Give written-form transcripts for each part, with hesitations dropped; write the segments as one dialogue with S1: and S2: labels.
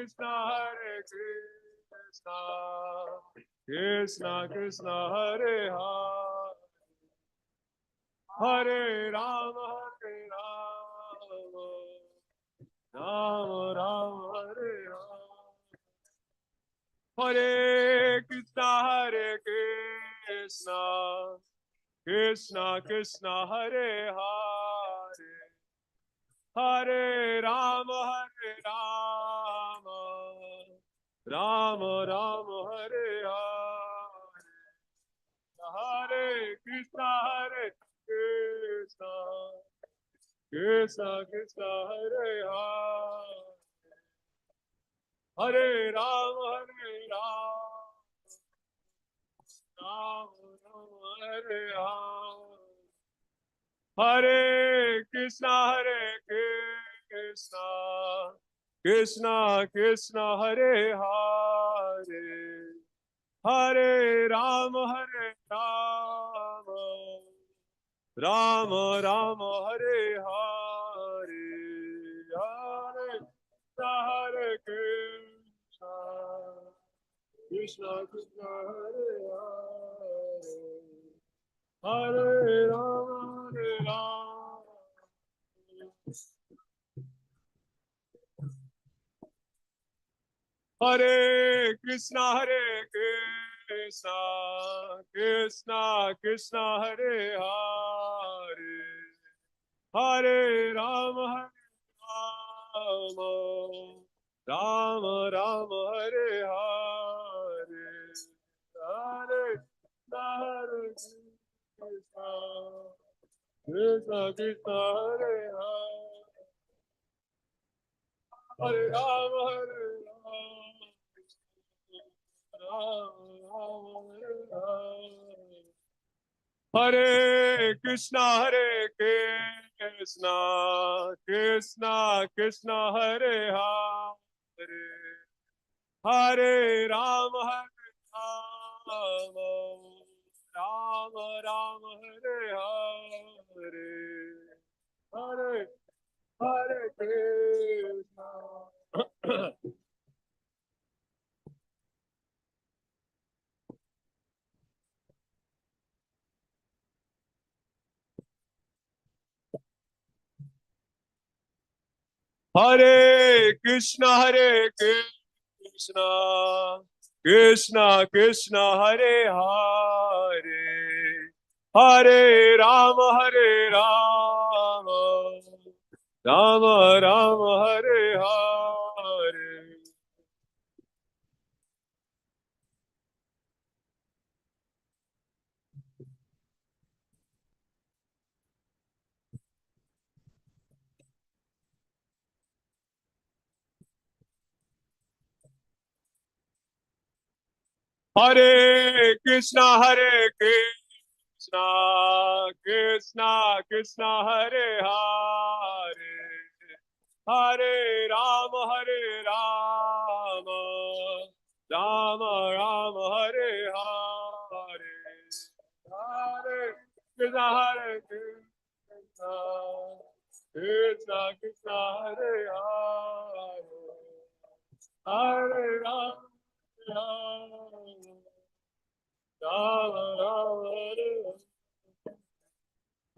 S1: Krishna, Hare Krishna, Krishna Krishna, Hare Hare, Hare Rama, Rama Rama, Hare Hare. Hare Krishna, Hare Krishna, Krishna Krishna, Hare Hare, Hare Rama, Rama Rama, Hare Hare. Hare Krishna, Krishna Krishna, Hare Hare, Hare Rama, Rama Rama, Hare Hare. Hare Krishna, Krishna Krishna, Hare Hare, Hare Rama, Rama Rama, Hare Hare. Hare Krishna, Krishna Krishna, Hare Hare, Hare Rama, Hare Krishna, Krishna Krishna, Hare Hare, Hare Rama, Rama Rama, Hare Hare. Hare Krishna, Krishna Krishna, Hare Hare, Hare Rama, Rama Rama, Hare Hare. Hare Krishna, Krishna Krishna, Hare Hare, Hare Rama, Rama Rama, Hare Hare. Hare Krishna. Hare Krishna, Krishna Krishna, Hare Hare, Hare Rama, Rama Rama, Hare Hare. Hare Krishna, Krishna Krishna, Hare Hare, Hare Rama, Rama Rama, Hare Hare. Hare Krishna, Krishna Krishna, Hare Hare, Hare Rama, Rama Rama,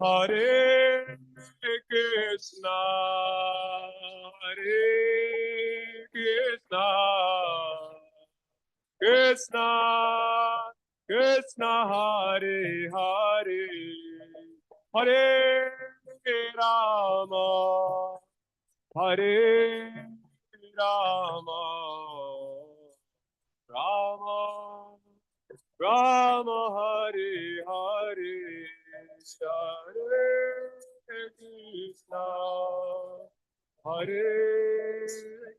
S1: Hare Hare. Krishna, Krishna, Krishna Krishna, Hare Hare, Hare Rama, Hare Rama, Rama Rama, Hare Hare. Hare Krishna, Hare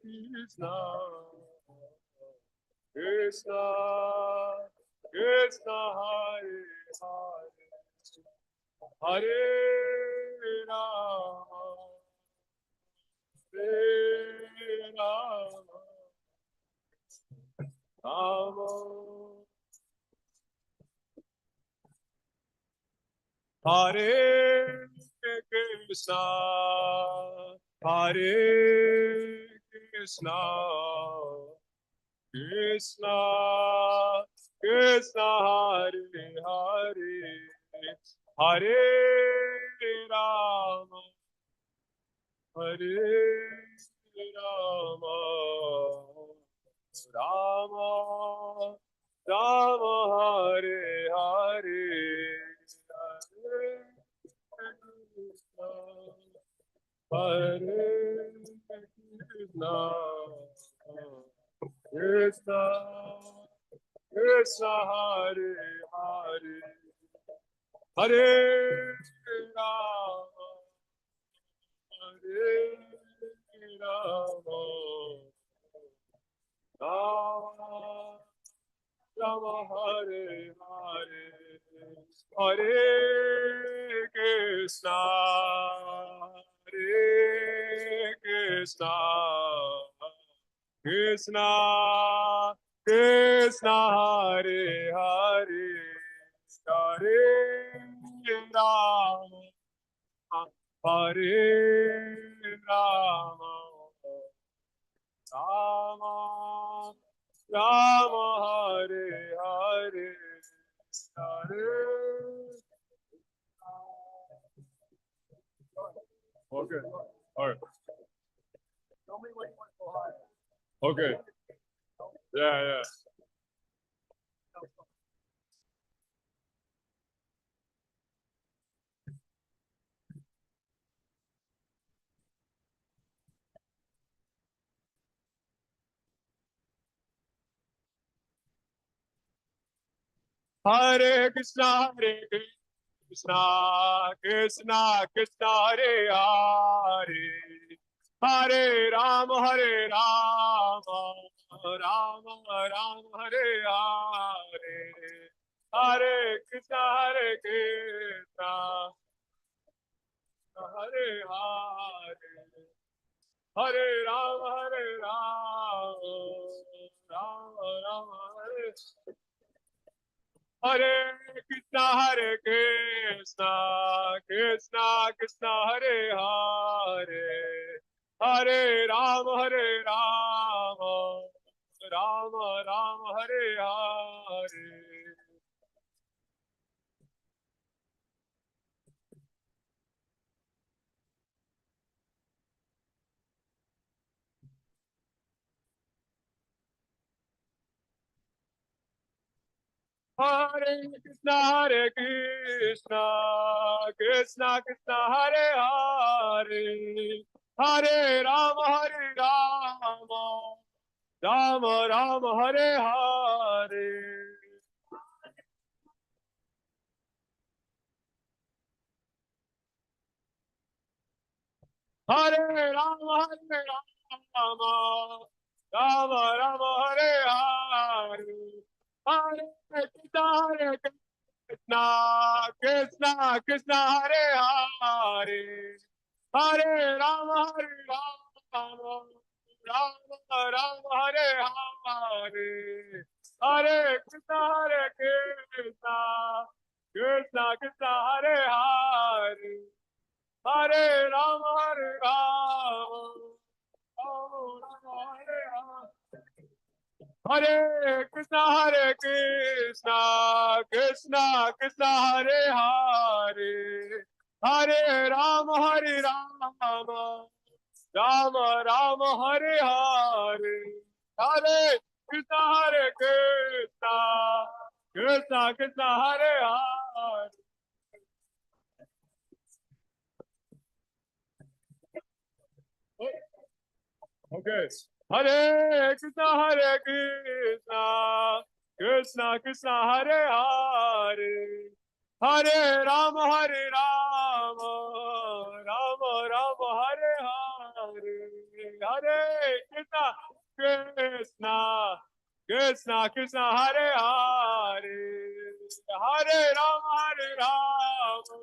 S1: Krishna, Krishna Krishna, Hare Hare, Hare Rama, Hare Rama, Rama Hare Krishna, Hare Krishna, Krishna, Krishna, Hare Hare, Hare Rama, Hare Rama, Rama, Rama, Hare Hare, Hare Krishna, Hare Krishna, Krishna, Krishna, Hare Hare, Hare Rama, Hare Rama, Rama, Rama, Hare Hare, Hare Krishna, Hare Krishna, Krishna, Krishna, Hare Hare, Hare Rama, Hare Rama, Rama, Rama, Hare Hare, Hare. Okay. All right. Okay. Yeah, yeah. Hare Krishna, Hare Krishna, Krishna Krishna, Hare Hare, Hare Rama, Hare Rama, Rama Rama, Hare Hare, Hare Krishna, Hare Krishna, Hare Hare, Hare Rama, Hare Rama, Rama Rama, Hare Hare Krishna, Hare Krishna, Krishna Krishna, Hare Hare, Hare Rama, Hare Rama, Rama Rama, Hare Hare. Hare Krishna, Hare Krishna, Krishna Krishna, Hare Hare, Hare Rama, Hare Rama, Rama Rama, Hare Hare. Hare Rama, Hare Rama, Rama Rama, Hare Hare, Hare Krishna, Hare Krishna, Krishna Krishna, Hare Hare, Hare Rama, Hare Rama, Rama Rama, Hare Hare, Hare Krishna, Hare Krishna, Krishna Krishna, Hare Hare, Hare Rama, Hare Rama, Rama Hare Rama, Hare Krishna, Krishna Krishna, Hare Hare, Hare Rama, Hare Rama, Rama Rama, Hare Hare, Hare Krishna, Krishna Krishna, Hare Hare. Okay. Hare Krishna, Krishna Krishna, Hare Hare, Hare Rama, Hare Rama, Rama Rama, Hare Hare, Hare Krishna, Krishna Krishna Krishna, Hare Hare, Hare Rama, Hare Rama,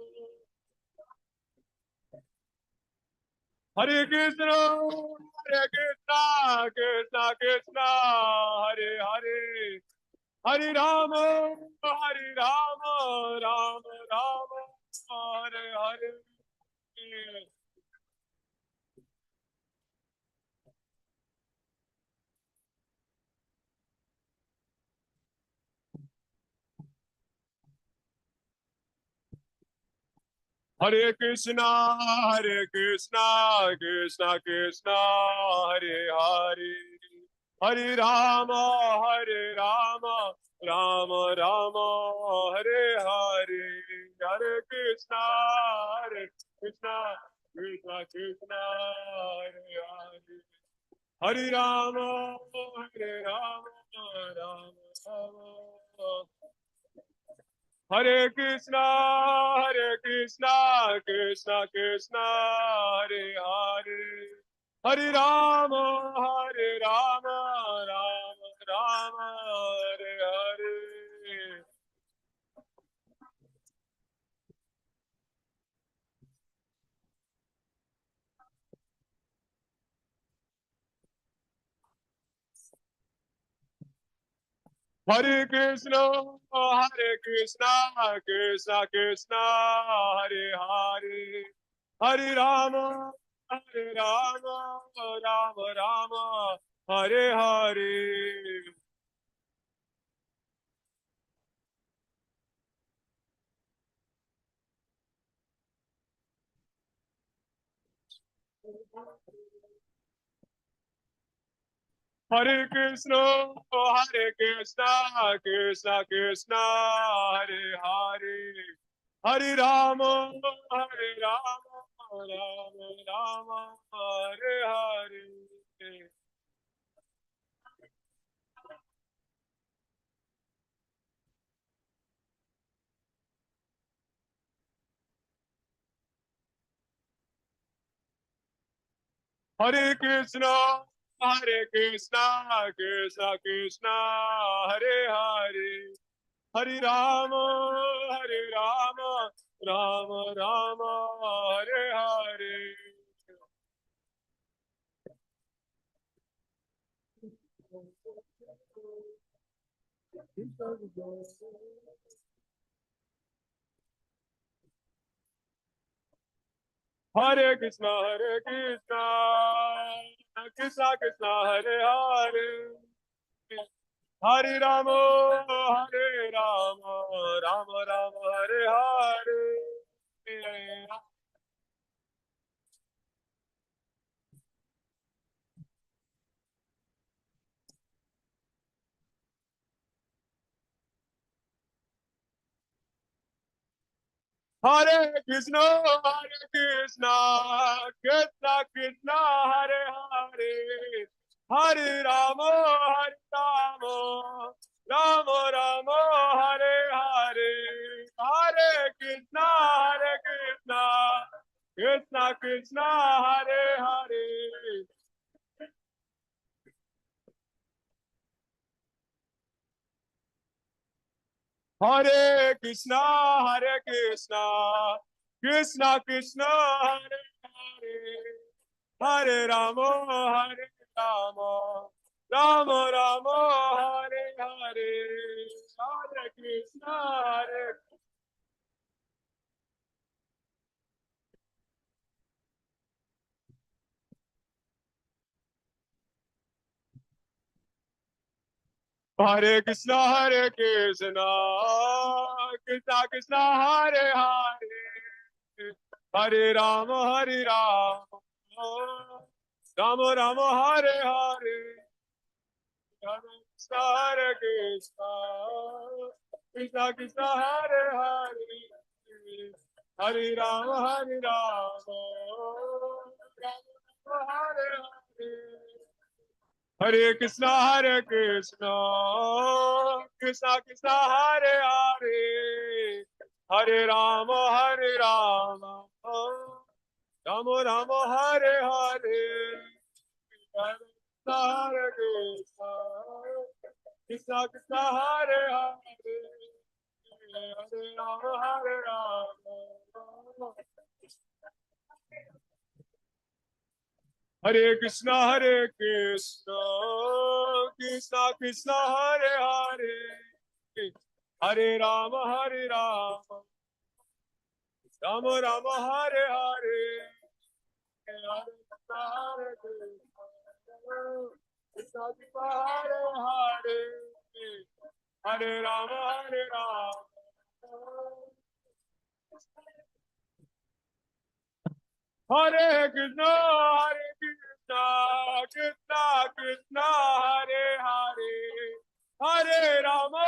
S1: Hare Krishna, Hare Krishna, Krishna Krishna, Hare Hare, Hare Rama, Hare Rama, Rama Rama, Hare Hare. Hare Krishna, Krishna Krishna, Hare Hare, Hare Rama, Rama Rama, Hare Hare, Hare Krishna, Krishna Krishna, Hare Hare, Hare Rama, Rama Rama. Hare Krishna, Krishna Krishna, Hare Hare, Hare Rama, Rama Rama, Hare Hare. Hare Krishna, Krishna Krishna, Hare Hare, Hare Rama, Rama Rama, Hare Hare. Hare Krishna, Krishna Krishna, Hare Hare, Hare Rama, Rama Rama, Hare Hare. Hare Krishna, Krishna Krishna, Hare Hare, Hare Rama, Rama Rama, Hare Hare. Hare Krishna, Krishna Krishna, Hare Hare, Hare Rama, Rama Rama, Hare Hare. Hare Krishna, Krishna Krishna, Hare Hare, Hare Rama, Rama Rama, Hare Hare, Hare Krishna, Krishna Krishna, Hare Hare. Hare Krishna, Krishna Krishna, Hare Hare, Hare Rama, Rama, Rama Rama, Hare Hare, Hare Krishna, Hare Krishna, Krishna Krishna, Hare Hare, Hare Rama, Rama Rama, Hare Hare. Hare Krishna, Krishna Krishna, Hare Hare, Hare Rama, Hare Hare. Hare Krishna, Krishna Krishna, Hare Hare, Hare Rama, Rama Rama, Hare Hare. Hare Krishna, Krishna Krishna, Hare Hare, Hare Rama, Hare Rama. Hare Krishna, Krishna Krishna, Hare Hare, Hare Rama, Rama Rama, Hare Hare, Hare Krishna, Hare Hare, Hare Rama, Hare Rama. Hare Krishna, Krishna Krishna, Hare Hare, Hare Rama,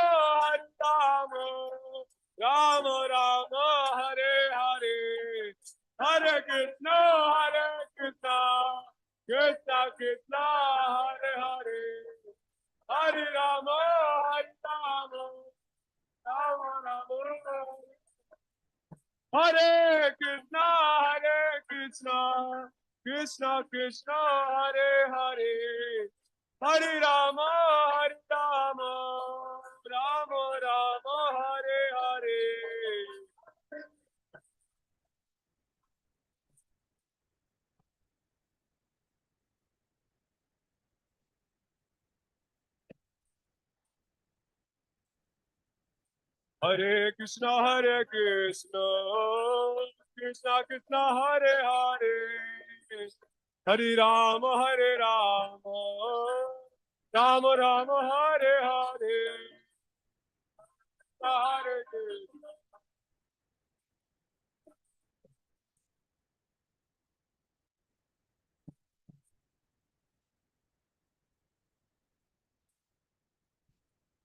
S1: Rama Rama, Hare Hare, Hare Krishna, Krishna Krishna, Hare Hare, Hare Rama, Rama Rama. Hare Krishna, Krishna Krishna, Hare Hare, Hare Rama, Rama Rama, Hare Hare. Hare Krishna, Krishna Krishna, Hare Hare, Hare Rama, Rama Rama, Hare Hare, Hare Krishna.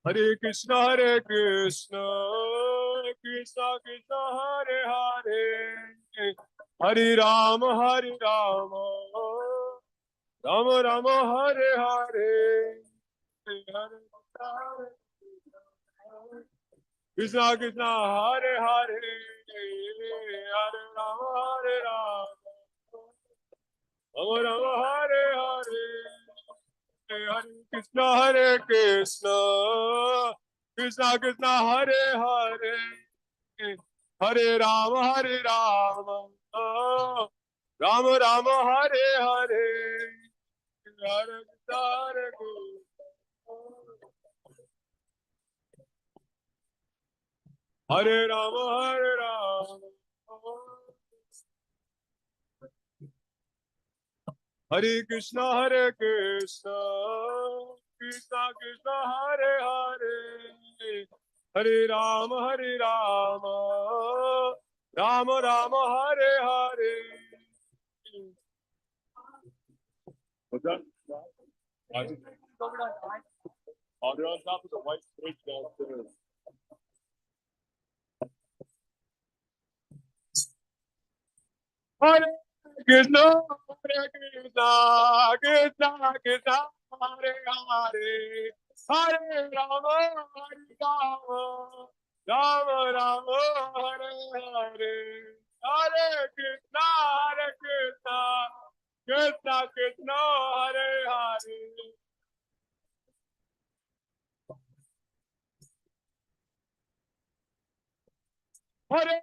S1: Hare Krishna, Krishna Krishna, Hare Hare, Hare Rama, Rama Rama, Hare Hare, Hare Krishna, Krishna, Hare Hare, Hare Rama, Rama Rama, Hare Hare, Hare Krishna, Krishna Krishna, Hare Hare, Hare Rama, Rama Rama, Hare Hare, Hare Krishna, Hare Rama, Hare Krishna, Krishna Krishna, Hare Hare, Hare Rama, Rama Rama, Hare Hare. What's that? Oh, they're on top of the white bridge downstairs. Hare Krishna, Krishna Krishna, Hare Hare, Hare Rama, Rama Rama, Hare Hare, Hare Krishna, Krishna Krishna, Hare Hare. Hare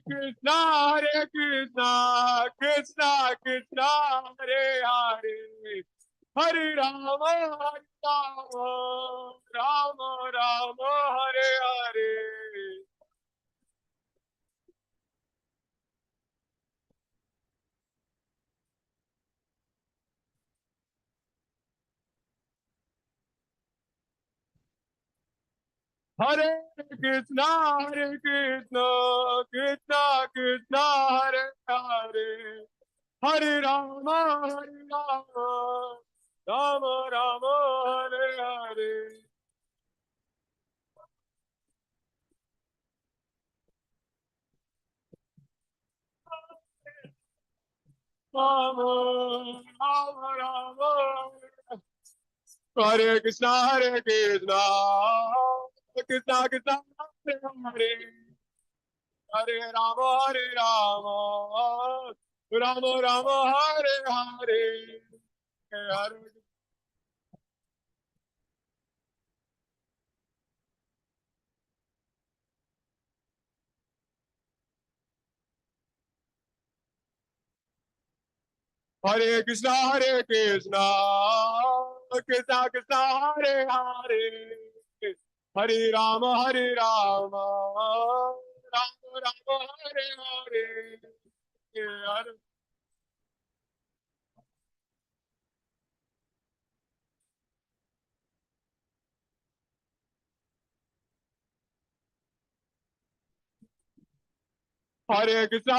S1: Krishna, Krishna Krishna, Hare Hare, Hare Rama, Rama Rama, Hare Hare. Hare Krishna, Krishna Krishna, Hare Hare, Hare Rama, Rama Rama, Hare Hare. Rama Rama, Hare Krishna, Krishna Krishna, Hare Hare, Hare Rama, Rama Rama, Hare Hare, Hare. Hare Krishna, Krishna Krishna, Hare Hare, Hare Rama, Rama Rama, Hare Hare, Hare. Hare Krishna,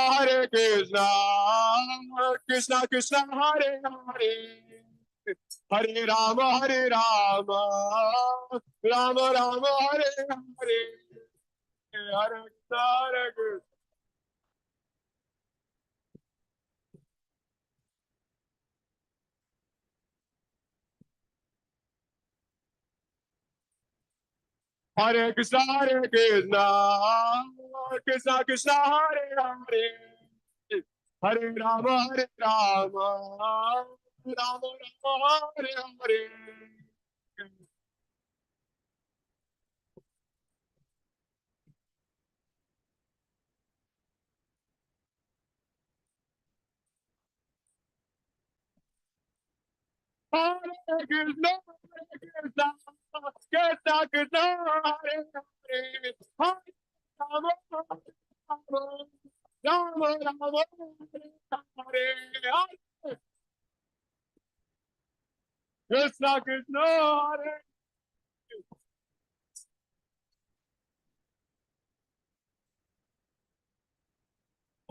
S1: Krishna Krishna, Hare Hare, Hare Rama, Rama Rama, Hare Hare, Hare Krishna, Hare Krishna. Hare Krishna, Krishna Krishna, Hare Hare, Hare Rama, Rama Rama, Hare Hare. Hare Krishna, Krishna Krishna, Krishna Hare Hare, Hare Rama, Rama Rama, Hare Hare. Krishna Krishna,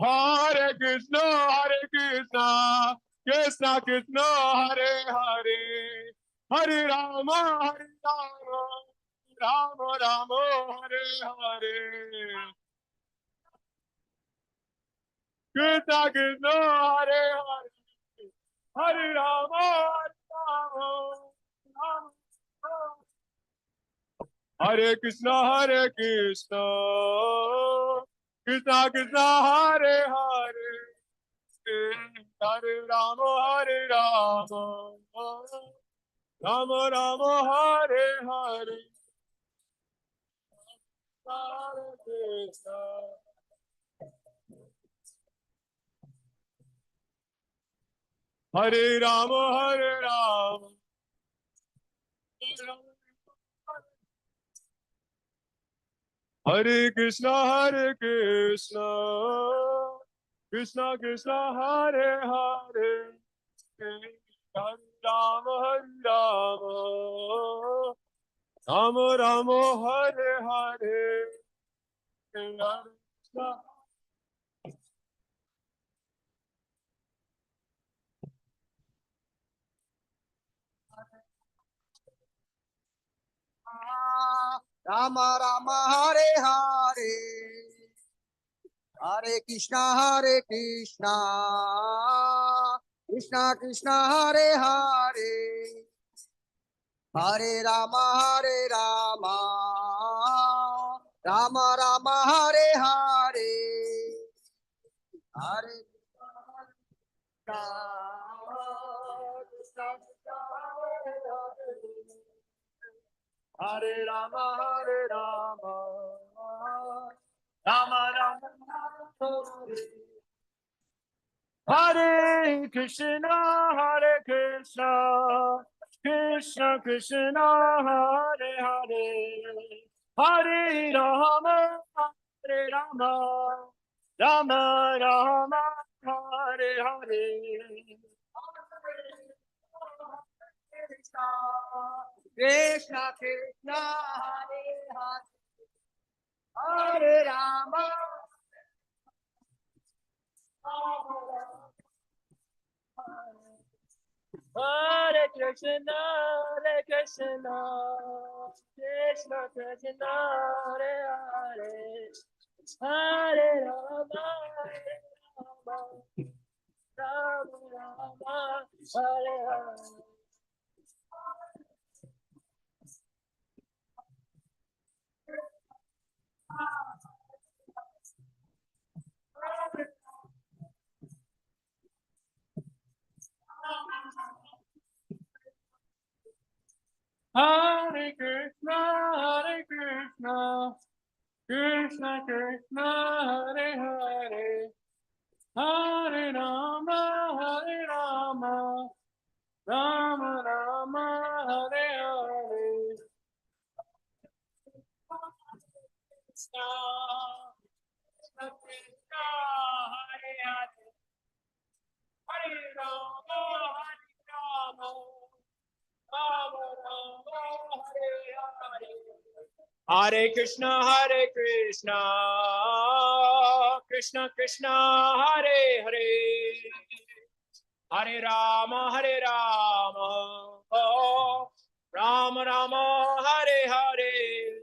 S1: Hare Hare Krishna, Krishna Krishna, Hare Hare, Hare Rama, Rama Rama, Hare Hare. Krishna Krishna, Hare Hare, Hare Rama, Rama Hare Krishna, Krishna Krishna, Hare Hare, Hare Rama, Rama Rama, Hare Hare. Hare Krishna. Hare Rama, Hare Krishna, Krishna Krishna, Hare Hare, Hare Rama, Rama Rama, Hare Hare, Hare Krishna.
S2: Rama Rama, Hare Hare, Hare Krishna, Krishna Krishna, Hare Hare, Hare Rama, Rama Rama, Hare Hare, Hare Krishna, Krishna Krishna, Hare Hare, Hare Rama, Rama Rama, Hare Krishna, Krishna Krishna, Hare Hare, Hare Rama, Rama Rama, Hare Hare. Krishna Krishna, Hare Hare, Hare Rama, Hare Krishna, Krishna Krishna, Hare Hare, Hare Rama, Rama Rama, Hare Hare. Hare Krishna, Krishna Krishna, Hare Hare, Hare Rama, Rama Rama, Hare Hare. Krishna, Krishna, Hare Hare, Hare Rama, Rama Rama, Hare Hare. Hare Krishna, Krishna Krishna Krishna Hare Hare Hare Rama oh Rama Rama Hare Hare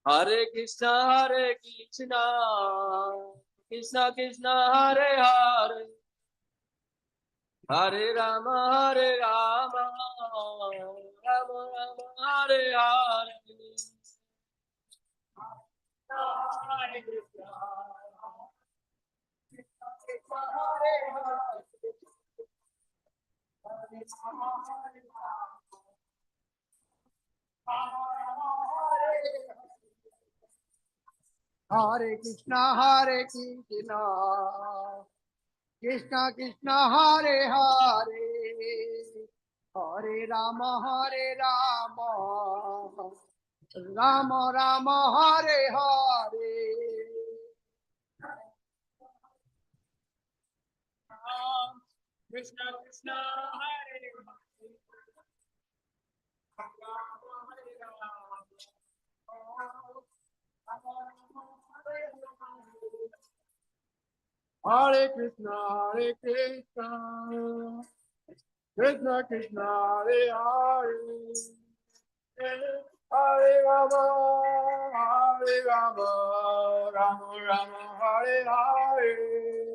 S3: Hare Krishna, Krishna Krishna, Hare Hare, Hare Rama, Rama Rama, Hare Hare.
S1: Hare Krishna, Krishna Krishna, Hare Hare, Hare Rama, Rama Rama, Hare Hare.
S2: Krishna Krishna Hare
S1: Hare Krishna, Krishna Krishna, Hare Hare, Hare Rama, Rama Rama, Hare Hare.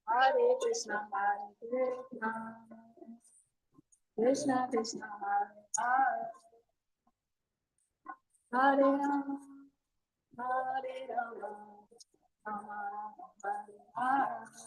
S4: Hare Krishna, Krishna Krishna, Hare Hare, Hare Rama, Hare Rama, Rama Rama, Hare Hare.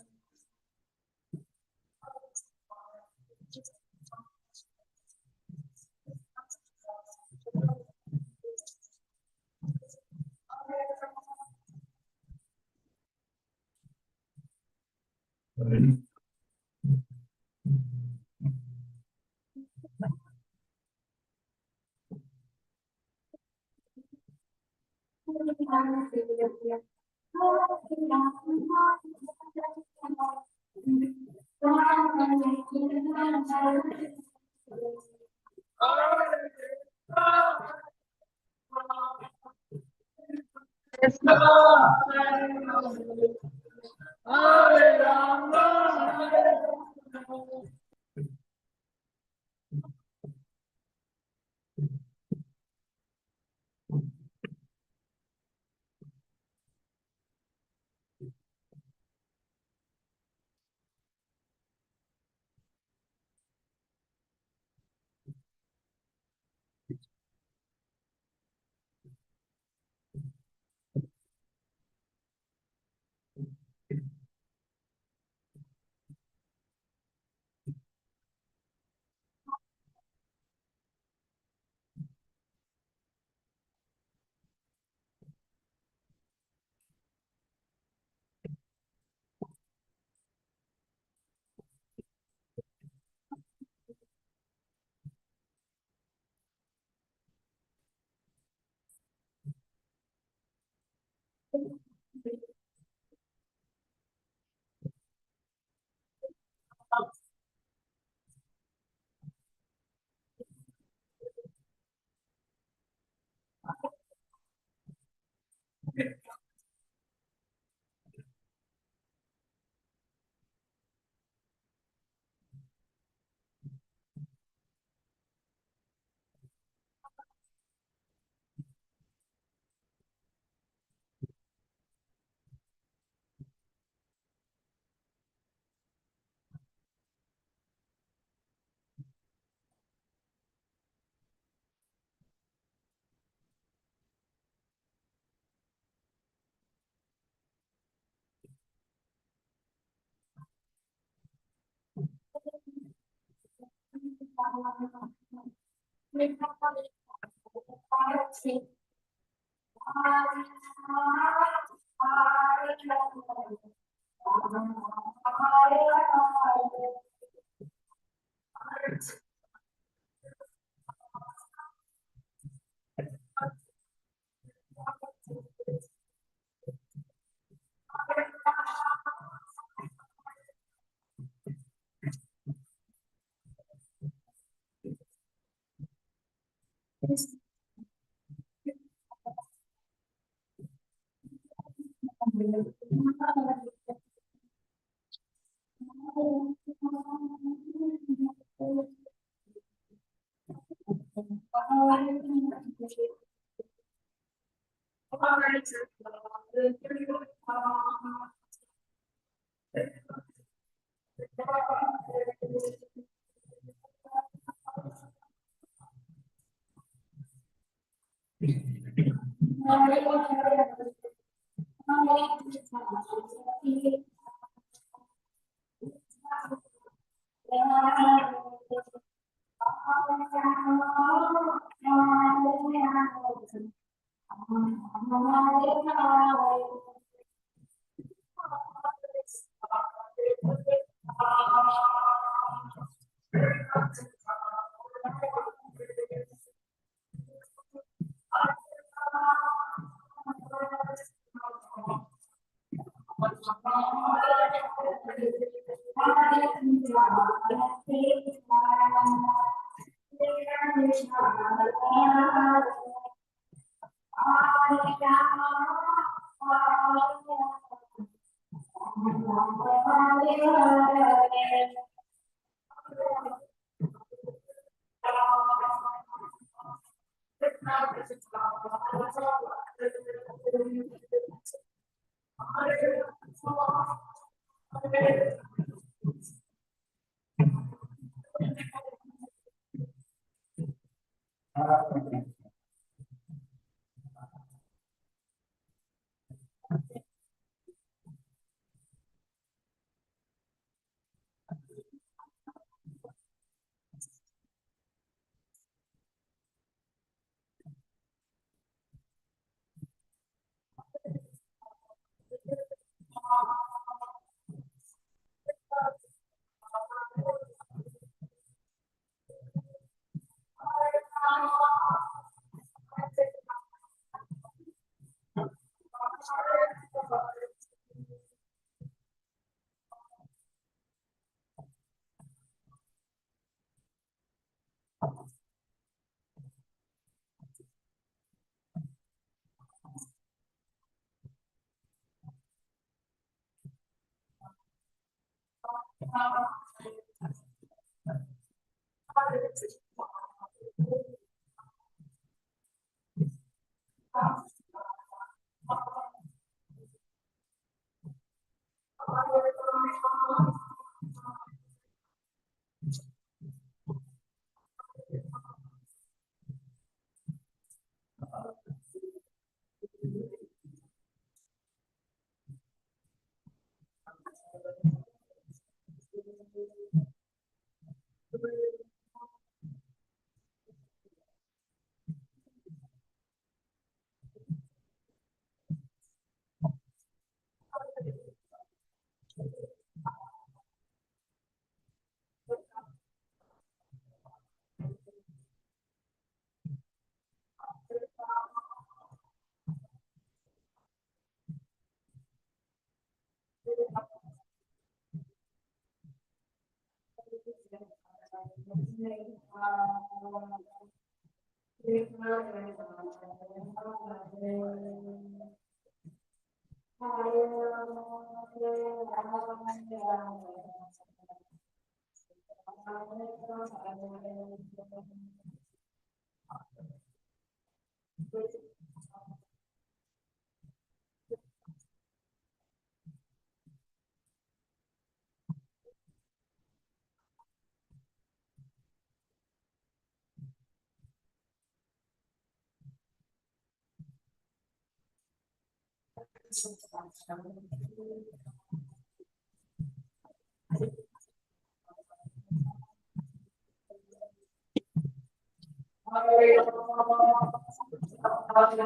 S3: Hare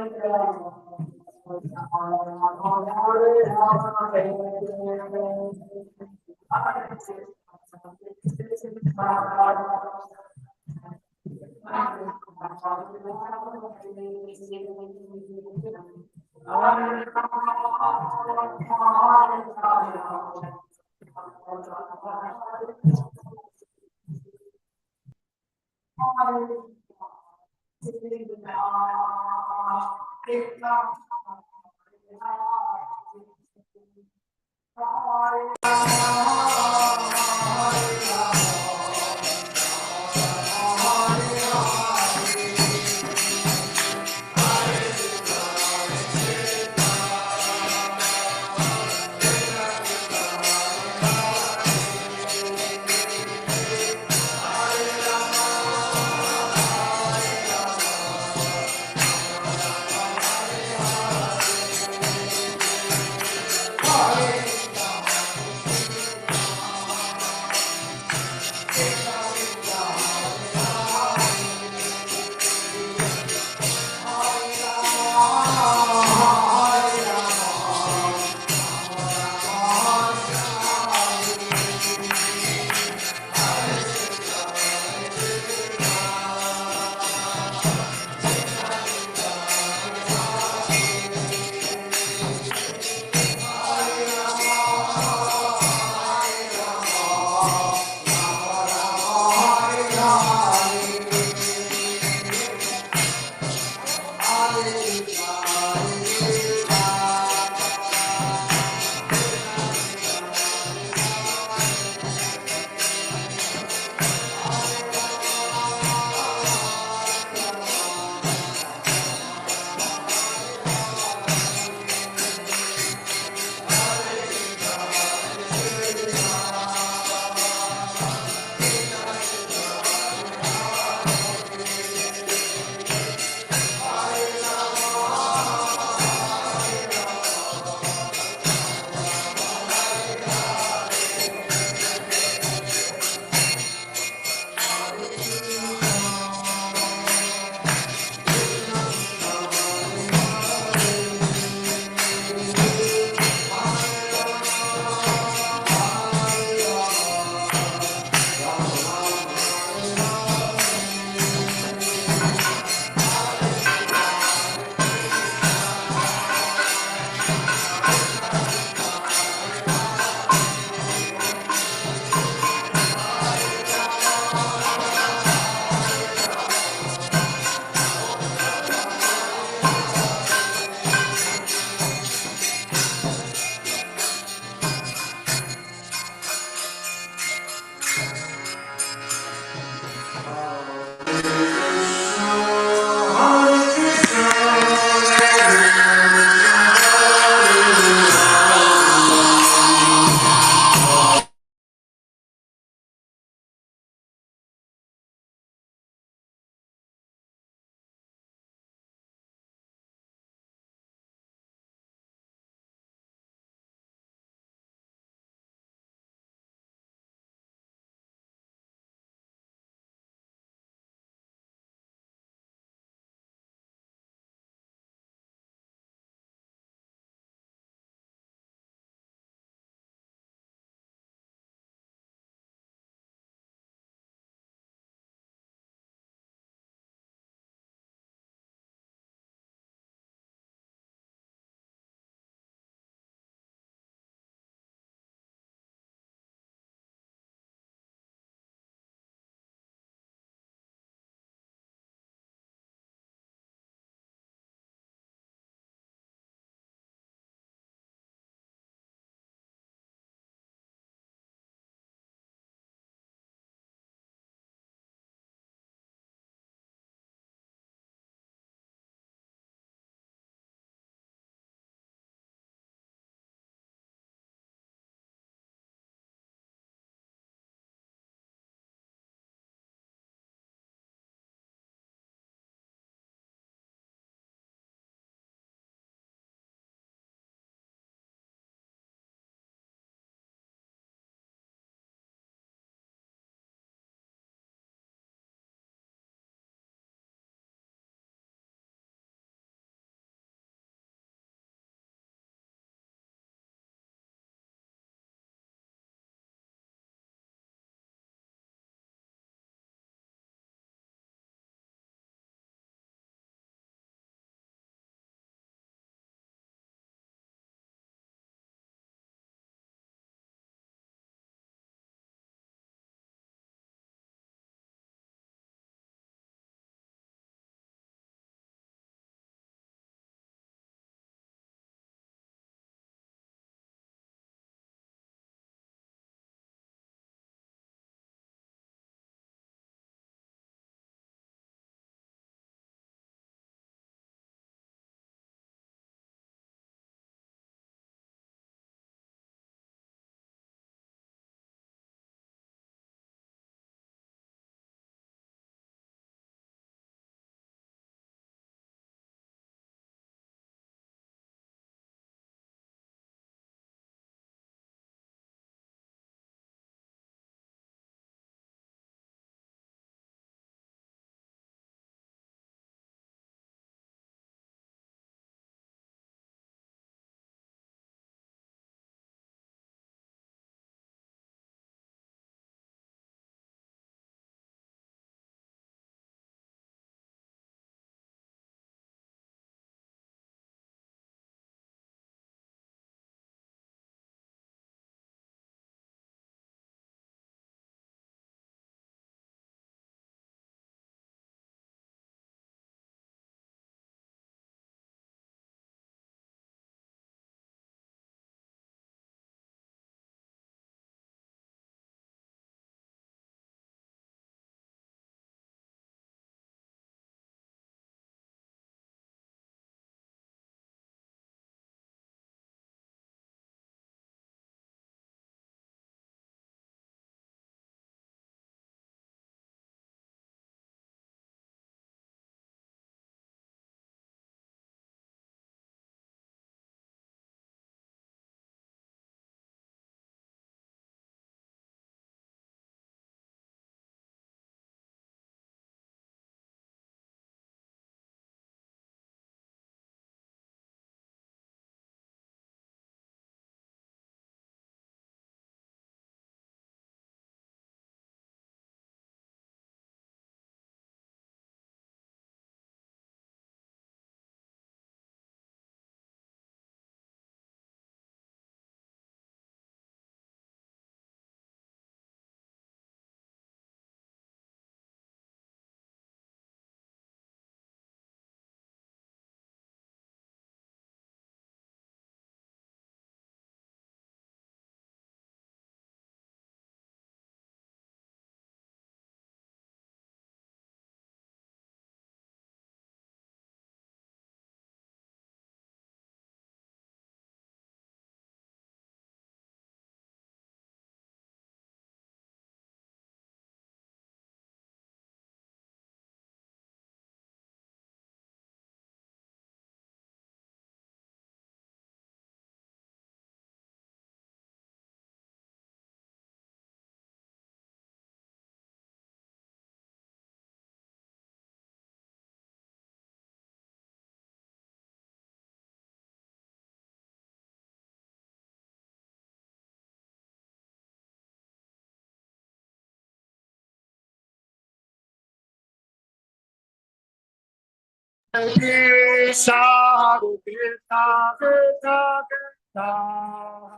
S1: Krishna, Hare Krishna, Krishna Krishna,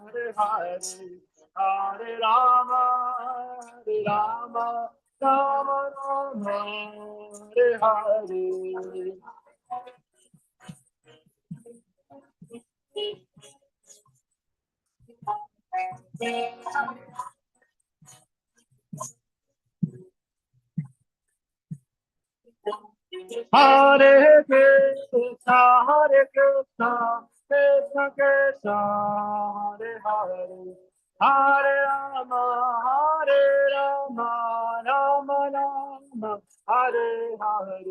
S1: Hare Hare, Hare Rama, Hare Rama, Rama Rama, Hare Hare. Hare Krishna, Hare Krishna, Krishna Krishna, Hare Hare, Hare Rama, Hare Rama, Rama Rama, Hare Hare.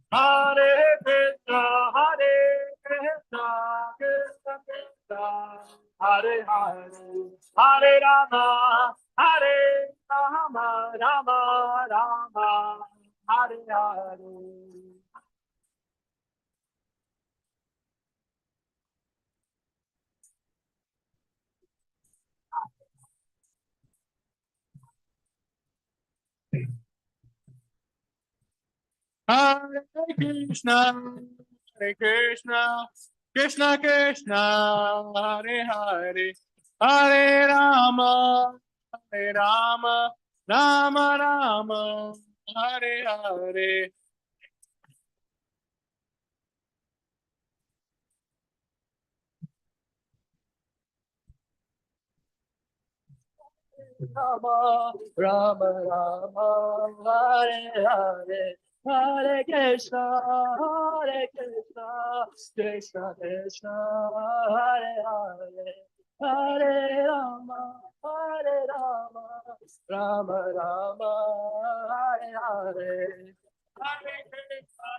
S1: Hare Krishna, Hare Krishna, Krishna Krishna, Hare Hare, Hare Rama, Hare Rama, Rama Rama, Hare Hare. Hare Krishna, Hare Krishna, Krishna Krishna, Hare Hare, Hare Rama, Hare Rama, Rama Rama, Hare Hare. Rama, Rama Rama, Hare Hare, Hare Krishna, Hare Krishna, Krishna Krishna, Hare Hare, Hare Rama, Hare Rama, Rama Rama, Hare Hare, Hare Krishna.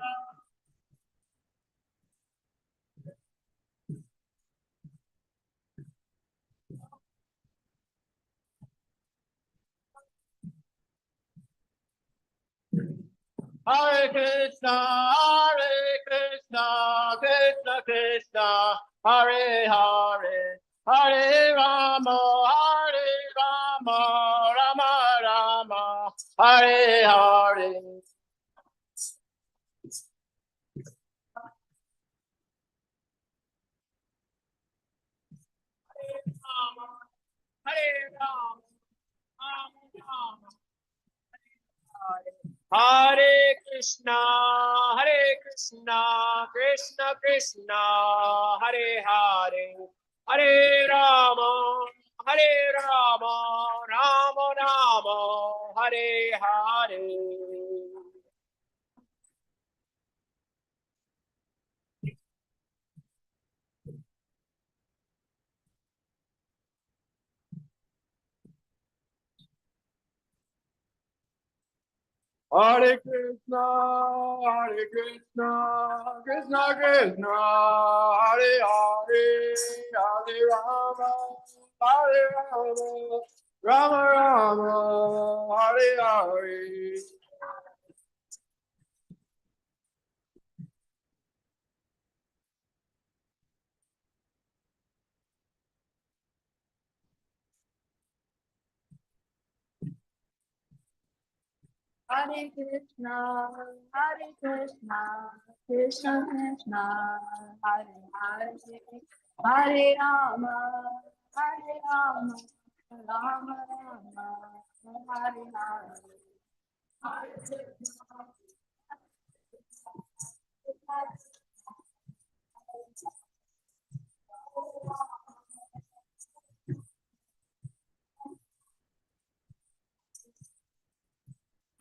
S1: Hare Krishna, Hare Krishna, Krishna Krishna, Hare Hare, Hare Rama, Hare Rama, Rama Rama, Hare Hare.
S2: Hare Ram, Ram Ram. Hare Krishna, Krishna Krishna, Hare Hare, Hare Rama, Hare Rama, Rama Rama, Hare Hare.
S1: Hare Krishna, Hare Krishna, Krishna Krishna, Hare Hare, Hare Rama, Hare Rama, Rama Rama, Hare Hare.
S4: Hare Krishna, Hare Krishna, Krishna Krishna, Hare Hare, Hare Rama, Hare Rama, Rama Rama, Hare Hare.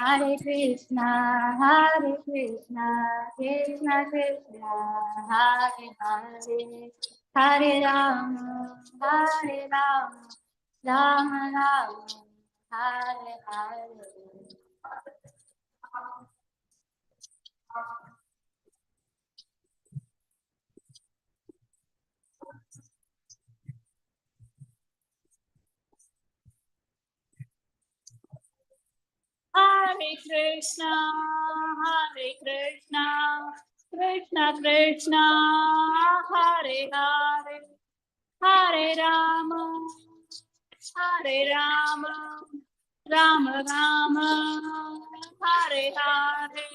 S4: Hare Krishna, Hare Krishna, Krishna Krishna, Hare Hare, Hare Rama, Hare Rama, Rama Rama, Hare Hare. Hare Krishna, Krishna Krishna Krishna Hare Hare Hare Rama Rama Rama Hare Hare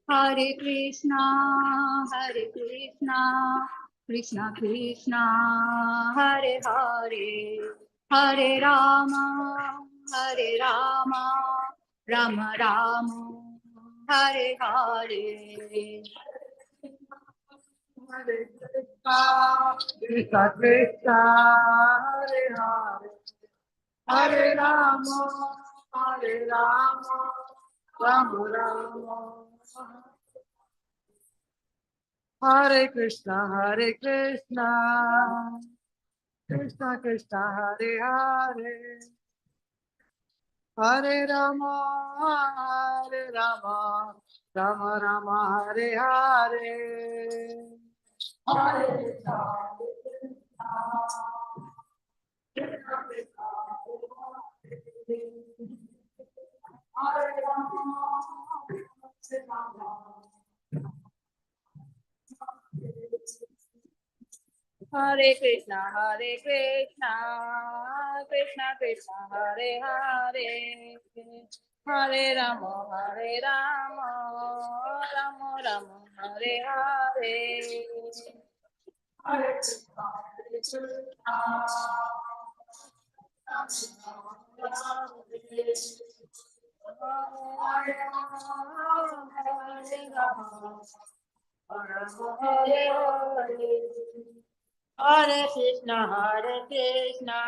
S4: Hare Krishna Krishna Krishna Hare Hare Hare Rama Rama Rama Hare Hare
S3: Krishna Krishna Hare Hare Hare Rama Rama Rama Hare Krishna Krishna Krishna Hare Hare Hare Rama Rama Rama Hare Hare Hare Krishna
S4: Hare Krishna Krishna Krishna Hare Hare Hare Rama Rama Rama Hare Hare
S3: Hare Krishna
S4: Hare Krishna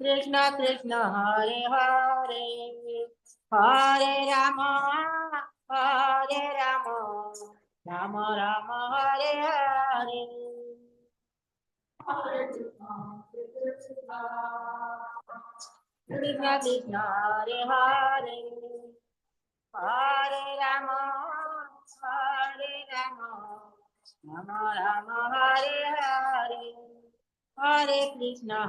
S4: Krishna Krishna Hare Hare Hare Rama Rama Rama Hare Hare Krishna Krishna Hare Hare Hare Rama Rama Rama Hare Hare Hare Krishna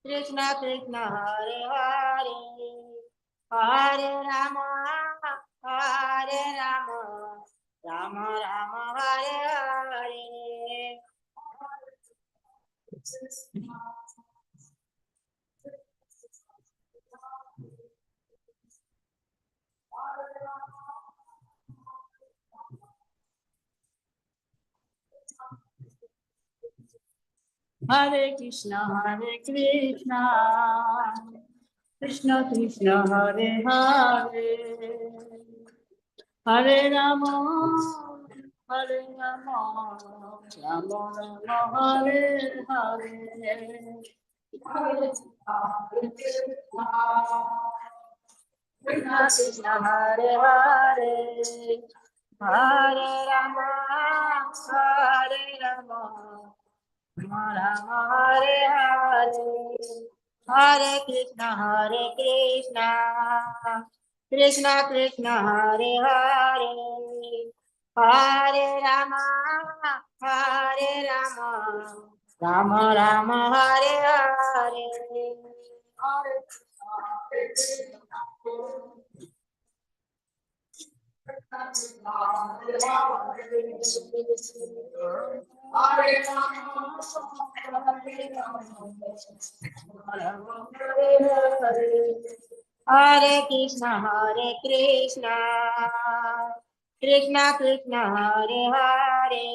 S4: Krishna Krishna Hare Hare Hare Rama Rama Rama Hare Hare Hare Krishna Krishna Krishna Hare Hare Hare Rama Rama Rama Hare Hare Krishna Krishna Hare Hare Hare Rama Rama Hare Hare Hare Krishna Krishna Krishna Hare Hare Hare Rama Rama Rama Hare Hare Hare Krishna Krishna Krishna Hare Hare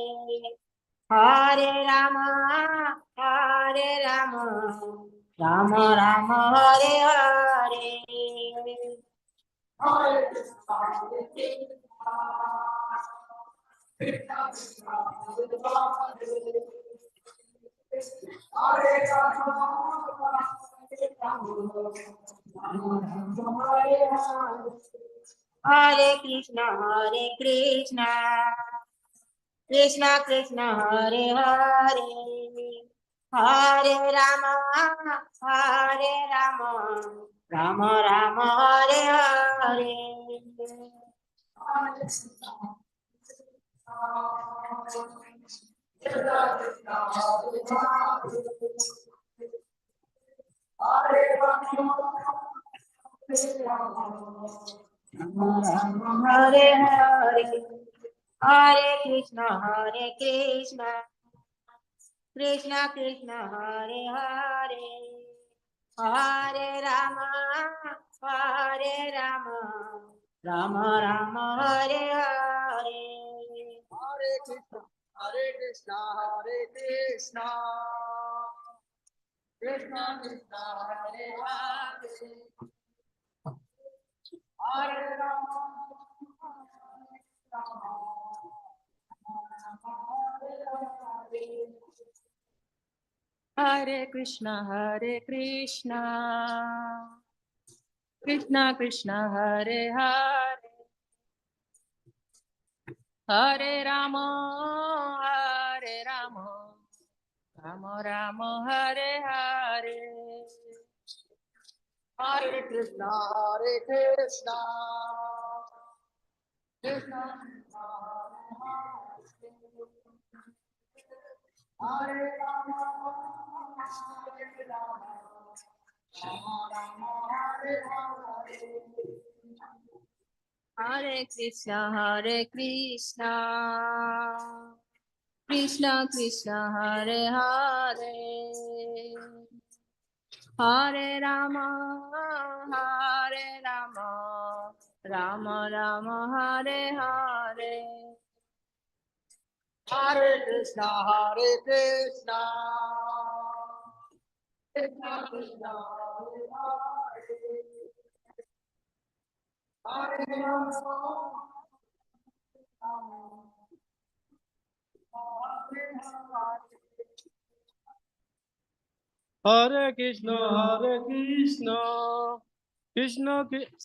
S4: Hare Rama Rama Rama Hare Hare Hare Krishna Krishna Krishna Hare Hare Hare Rama Rama Rama Hare Hare Hare Hare, Hare Krishna, Krishna Krishna, Hare Hare, Hare Rama, Rama Rama, Hare Hare.
S3: Hare Krishna, Hare Krishna, Hare Krishna. Krishna Krishna, Hare Hare. Hare Rama,
S5: Hare Krishna, Hare Krishna, Krishna Krishna, Hare Hare, Hare Rama, Rama Rama, Hare Hare.
S3: Hare Krishna, Hare Krishna. Krishna Krishna, Hare Rama, Hare Rama, Rama Rama, Hare Hare.
S5: Hare Krishna, Hare Krishna, Krishna Krishna, Hare Hare, Hare Rama, Rama Rama, Hare Hare.
S3: Hare Krishna, Hare Krishna. Krishna Krishna, Hare Hare. Hare Rama,
S2: Hare Krishna, Hare Krishna, Krishna Krishna,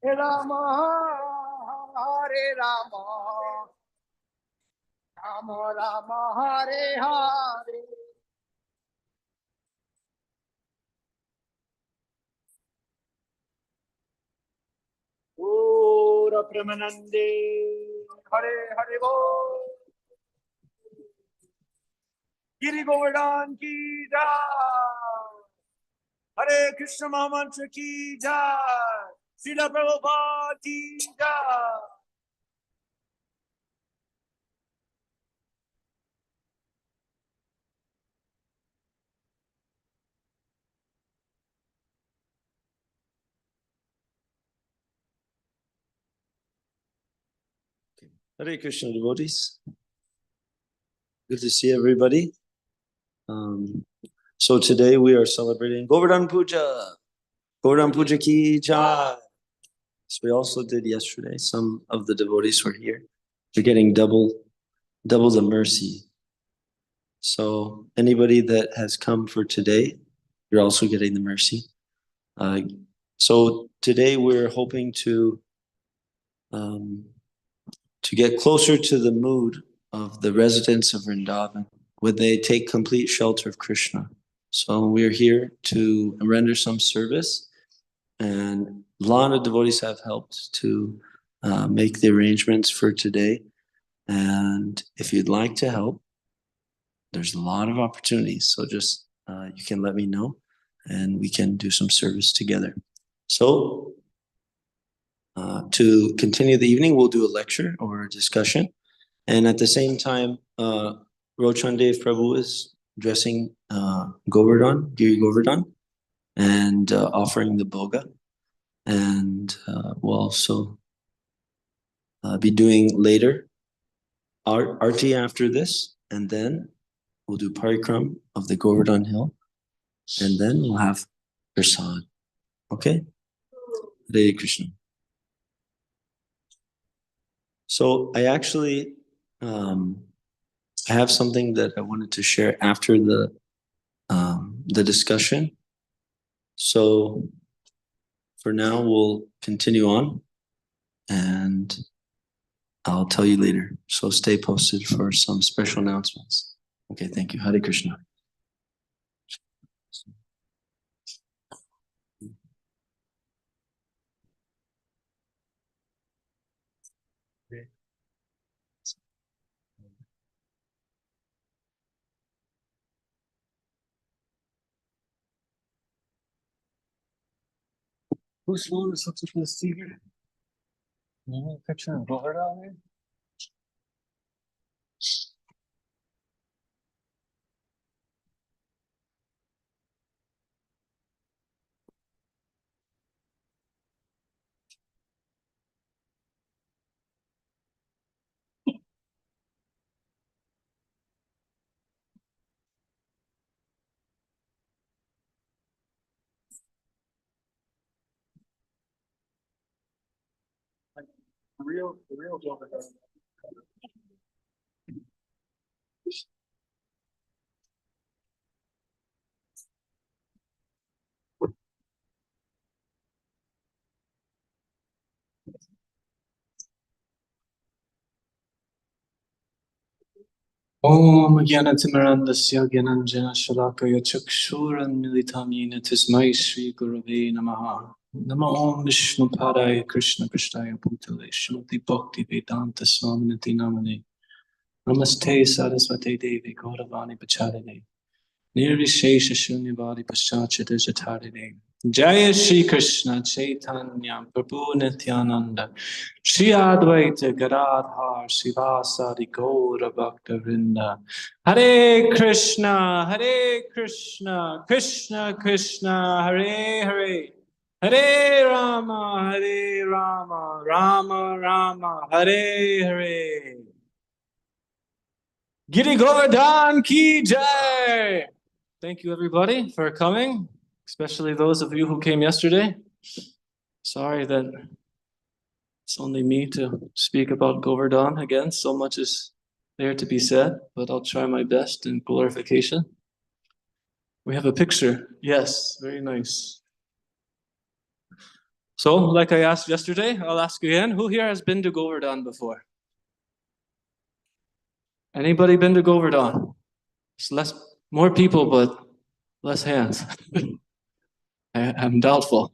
S3: Rama, Hare Rama, Rama Rama, Hare Hare.
S2: Ora Pramanande, Hare Hare Bo, Giri Govardhan ki jai, Hare Krishna Mahamantra ki jai, Srila Prabhupada ki jai.
S6: Hare Krishna devotees. Good to see everybody. So today we are celebrating Govardhan Puja. Govardhan Puja ki jai. So we also did yesterday. Some of the devotees were here. You're getting double the mercy. So anybody that has come for today, you're also getting the mercy. So today we're hoping to get closer to the mood of the residents of Vrindavan when they take complete shelter of Krishna. So we're here to render some service, and a lot of devotees have helped to make the arrangements for today. And if you'd like to help, there's a lot of opportunities. So just you can let me know, and we can do some service together. So to continue the evening, we'll do a lecture or a discussion. And at the same time, Rochandev Prabhu is addressing Govardhan, Giri Govardhan, and offering the Bhoga. And we'll also be doing later Arti after this, and then we'll do Parikram of the Govardhan Hill, and then we'll have Prasad. Okay? Hare Krishna. So I actually I have something that I wanted to share after the discussion. So for now, we'll continue on and I'll tell you later. So stay posted for some special announcements. Okay, thank you. Hare Krishna. Whose phone is hooked up to the speaker? Picture of Govardhan there? The real Govardhan. Om Gyanatimurandasya Gyananjana Shalakaya Chakshuranmilitam Yena Tismai Shri Gurave Namaha. Nama Om Vishnu Padaya Krishna Krishnaya Bhutale Shrimati Bhakti Vedanta Swaminati Namane. Namaste Saraswate Devi Gauravani Pacharine. Nirvishesha Shunyavadi Paschachita Jatarine. Jaya Shri Krishna Chaitanya Prabhu Nityananda Shri Advaita Gadadhar Sivasadi Gaura Bhakta Vrinda. Hare Krishna, Krishna Krishna, Hare Hare. Hare Rama, Rama Rama, Hare Hare. Giri Govardhan Ki Jai! Thank you everybody for coming, especially those of you who came yesterday. Sorry that it's only me to speak about Govardhan again. So much is there to be said, but I'll try my best in glorification. We have a picture. Yes, very nice. So, like I asked yesterday, I'll ask again. Who here has been to Govardhan before? Anybody been to Govardhan? It's more people, but less hands. I'm doubtful.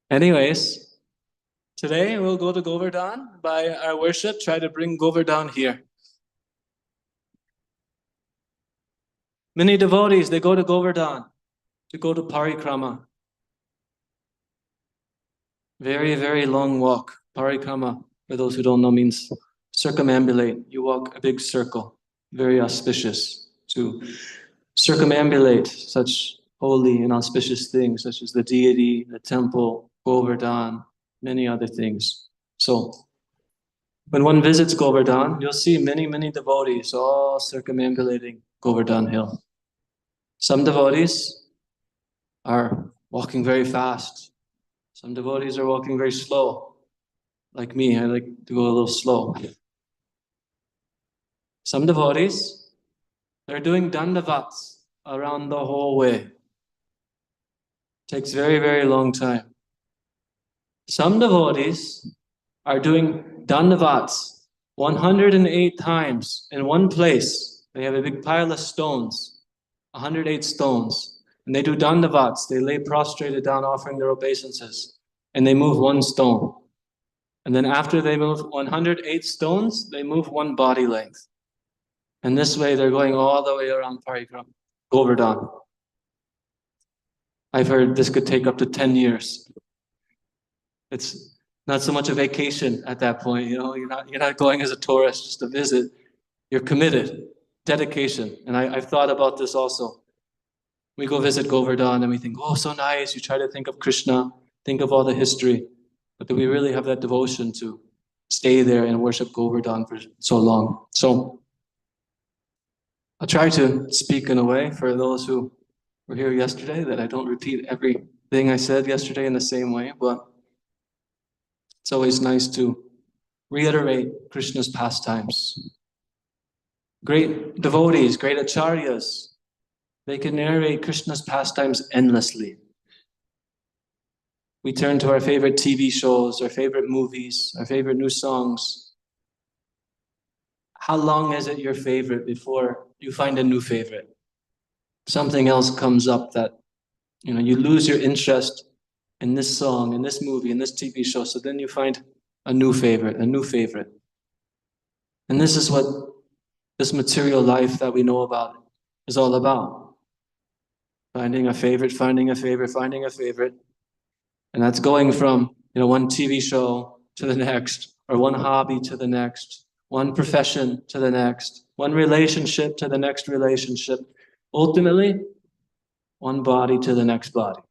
S6: Anyways, today we'll go to Govardhan. By our worship, try to bring Govardhan here. Many devotees, they go to Govardhan to go to parikrama. Very, very long walk. Parikrama, for those who don't know, means circumambulate. You walk a big circle. Very auspicious to circumambulate such holy and auspicious things, such as the deity, the temple, Govardhan, many other things. So, when one visits Govardhan, you'll see many, many devotees all circumambulating Govardhan Hill. Some devotees are walking very fast. Some devotees are walking very slow. Like me, I like to go a little slow. Some devotees, they're doing dandavats around the whole way. Takes very, very long time. Some devotees are doing dandavats 108 times in one place. They have a big pile of stones, 108 stones. And they do dandavats. They lay prostrated down offering their obeisances. And they move one stone. And then after they move 108 stones, they move one body length. And this way they're going all the way around Parikrama, Govardhan. I've heard this could take up to 10 years. It's not so much a vacation at that point, you know, you're not going as a tourist just to visit. You're committed, dedication. And I've thought about this also. We go visit Govardhan and we think, oh, so nice. You try to think of Krishna, think of all the history. But do we really have that devotion to stay there and worship Govardhan for so long? So I'll try to speak in a way for those who were here yesterday that I don't repeat everything I said yesterday in the same way, but it's always nice to reiterate Krishna's pastimes. Great devotees, great acharyas,
S7: They can narrate Krishna's pastimes endlessly. We turn to our favorite TV shows, our favorite movies, our favorite new songs. How long is it your favorite before you find a new favorite? Something else comes up that, you lose your interest in this song, in this movie, in this TV show. So then you find a new favorite, a new favorite. And this is what this material life that we know about is all about. Finding a favorite, finding a favorite, finding a favorite. And that's going from, one TV show to the next, or one hobby to the next, one profession to the next, one relationship to the next relationship. Ultimately, one body to the next body.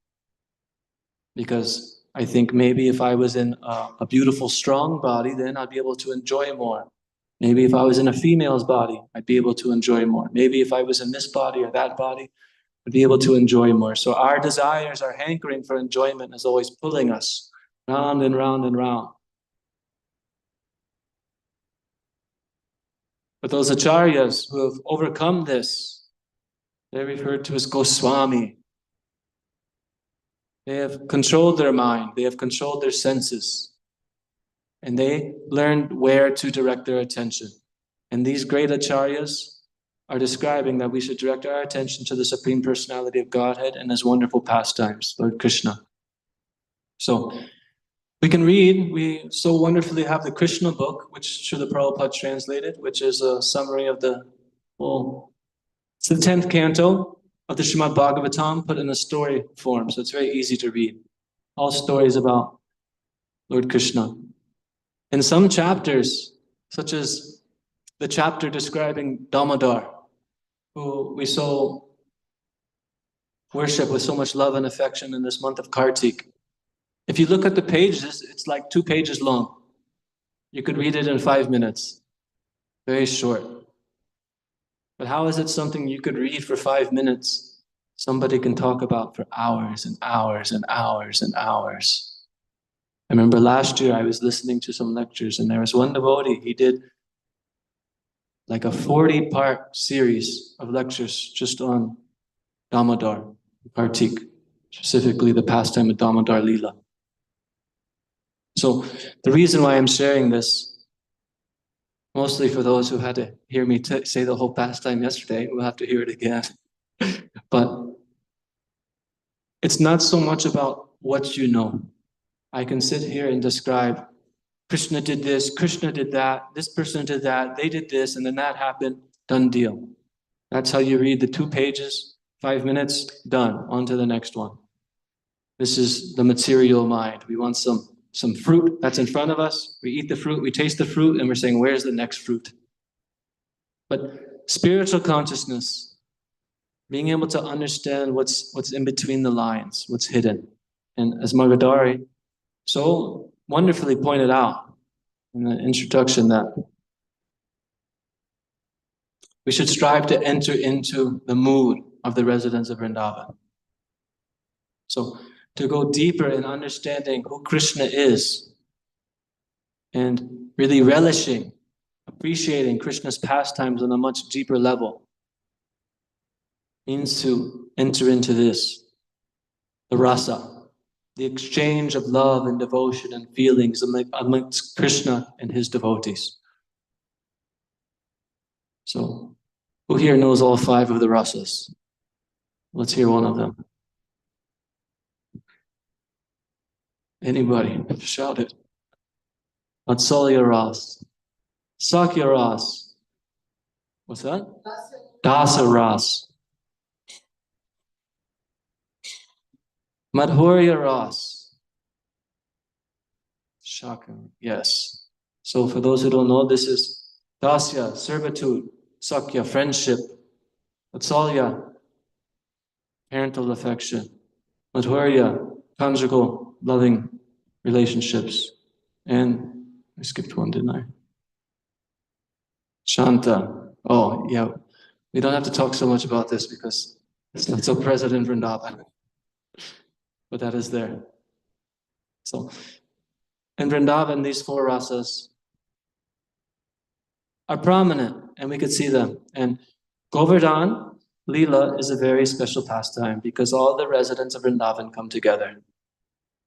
S7: Because I think maybe if I was in a beautiful, strong body, then I'd be able to enjoy more. Maybe if I was in a female's body, I'd be able to enjoy more. Maybe if I was in this body or that body, I'd be able to enjoy more. So our desires, our hankering for enjoyment is always pulling us round and round and round. But those acharyas who have overcome this, they're referred to as Goswami. They have controlled their mind. They have controlled their senses. And they learned where to direct their attention. And these great acharyas are describing that we should direct our attention to the Supreme Personality of Godhead and His wonderful pastimes, Lord Krishna. So we can read, we so wonderfully have the Krishna book, which Srila Prabhupada translated, which is a summary of it's the 10th canto of the Srimad Bhagavatam put in a story form, so it's very easy to read. All stories about Lord Krishna. In some chapters, such as the chapter describing Damodar, who we so worship with so much love and affection in this month of Kartik. If you look at the pages, it's like 2 pages long. You could read it in 5 minutes. Very short. But how is it something you could read for 5 minutes, somebody can talk about for hours and hours and hours and hours? I remember last year I was listening to some lectures and there was one devotee, he did like a 40-part series of lectures just on Damodar, Kartik, specifically the pastime of Damodar Leela. So the reason why I'm sharing this, mostly for those who had to hear me say the whole pastime yesterday, we'll have to hear it again. But it's not so much about what you know. I can sit here and describe Krishna did this, Krishna did that, this person did that, they did this, and then that happened, done deal. That's how you read the 2 pages, 5 minutes, done, on to the next one. This is the material mind. We want some fruit that's in front of us. We eat the fruit, we taste the fruit, and we're saying, where's the next fruit? But spiritual consciousness, being able to understand what's in between the lines, what's hidden. And as Margadari so wonderfully pointed out in the introduction, that we should strive to enter into the mood of the residents of Vrindavan. So to go deeper in understanding who Krishna is and really relishing, appreciating Krishna's pastimes on a much deeper level means to enter into this, the rasa, the exchange of love and devotion and feelings amongst Krishna and his devotees. So, who here knows all 5 of the rasas? Let's hear one of them. Anybody? Shout it. Vatsalya ras. Sakya ras. What's that? Dasa ras. Madhurya ras. Shaka. Yes. So for those who don't know, this is dasya, servitude. Sakya, friendship. Vatsalya, parental affection. Madhurya, conjugal, loving relationships. And I skipped one, didn't I? Shanta. Oh, yeah. We don't have to talk so much about this because it's not so present in Vrindavan. But that is there. So, in Vrindavan, these 4 rasas are prominent, and we could see them. And Govardhan Leela is a very special pastime because all the residents of Vrindavan come together.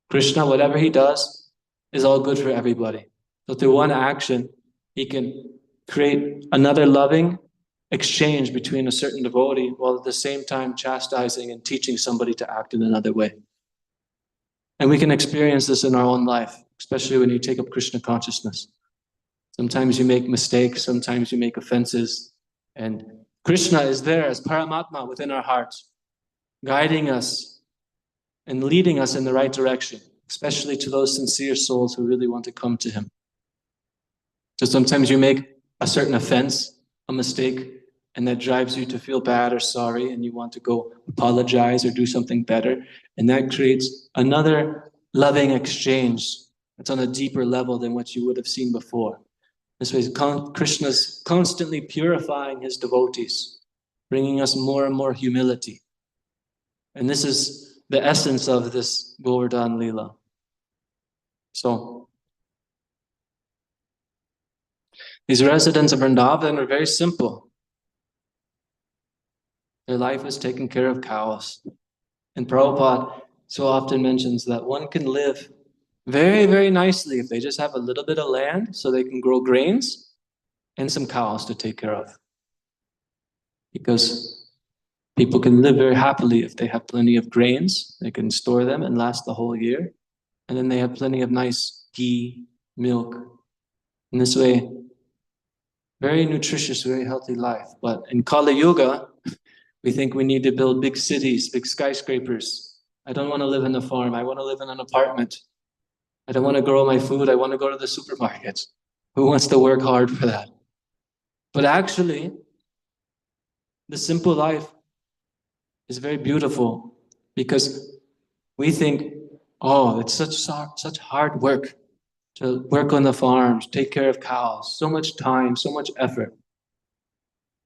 S7: Krishna, whatever he does, is all good for everybody. So through one action, he can create another loving exchange between a certain devotee while at the same time chastising and teaching somebody to act in another way. And we can experience this in our own life, especially when you take up Krishna consciousness. Sometimes you make mistakes, sometimes you make offenses, and Krishna is there as Paramatma within our hearts, guiding us and leading us in the right direction, especially to those sincere souls who really want to come to him. So sometimes you make a certain offense, a mistake, and that drives you to feel bad or sorry, and you want to go apologize or do something better, and that creates another loving exchange that's on a deeper level than what you would have seen before. This way, Krishna's constantly purifying his devotees, bringing us more and more humility. And this is the essence of this Govardhan Leela. So, these residents of Vrindavan are very simple. Their life is taking care of cows. And Prabhupada so often mentions that one can live very, very nicely if they just have a little bit of land so they can grow grains and some cows to take care of. Because people can live very happily if they have plenty of grains, they can store them and last the whole year. And then they have plenty of nice ghee, milk. In this way, very nutritious, very healthy life. But in Kali Yuga, we think we need to build big cities, big skyscrapers. I don't want to live in a farm. I want to live in an apartment. I don't want to grow my food. I want to go to the supermarket. Who wants to work hard for that? But actually, the simple life is very beautiful because we think, oh, it's such hard work to work on the farms, take care of cows, so much time, so much effort.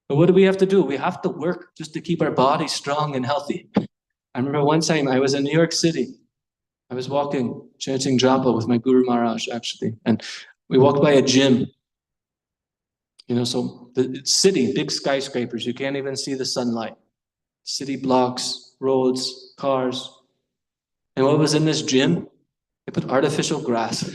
S7: But what do we have to do? We have to work just to keep our body strong and healthy. I remember one time I was in New York City. I was walking, chanting japa with my Guru Maharaj, actually. And we walked by a gym. So the city, big skyscrapers, you can't even see the sunlight. City blocks, roads, cars. And what was in this gym? They put artificial grass.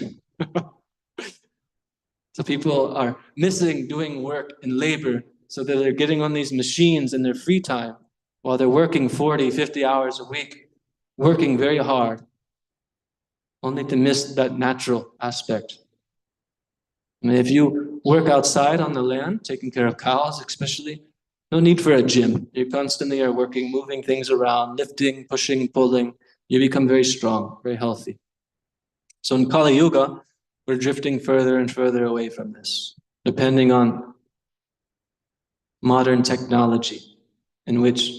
S7: So people are missing doing work and labor so that they're getting on these machines in their free time while they're working 40, 50 hours a week, working very hard, only to miss that natural aspect. I mean, if you work outside on the land, taking care of cows especially, no need for a gym. You constantly are working, moving things around, lifting, pushing, pulling. You become very strong, very healthy. So in Kali Yuga, we're drifting further and further away from this, depending on modern technology, in which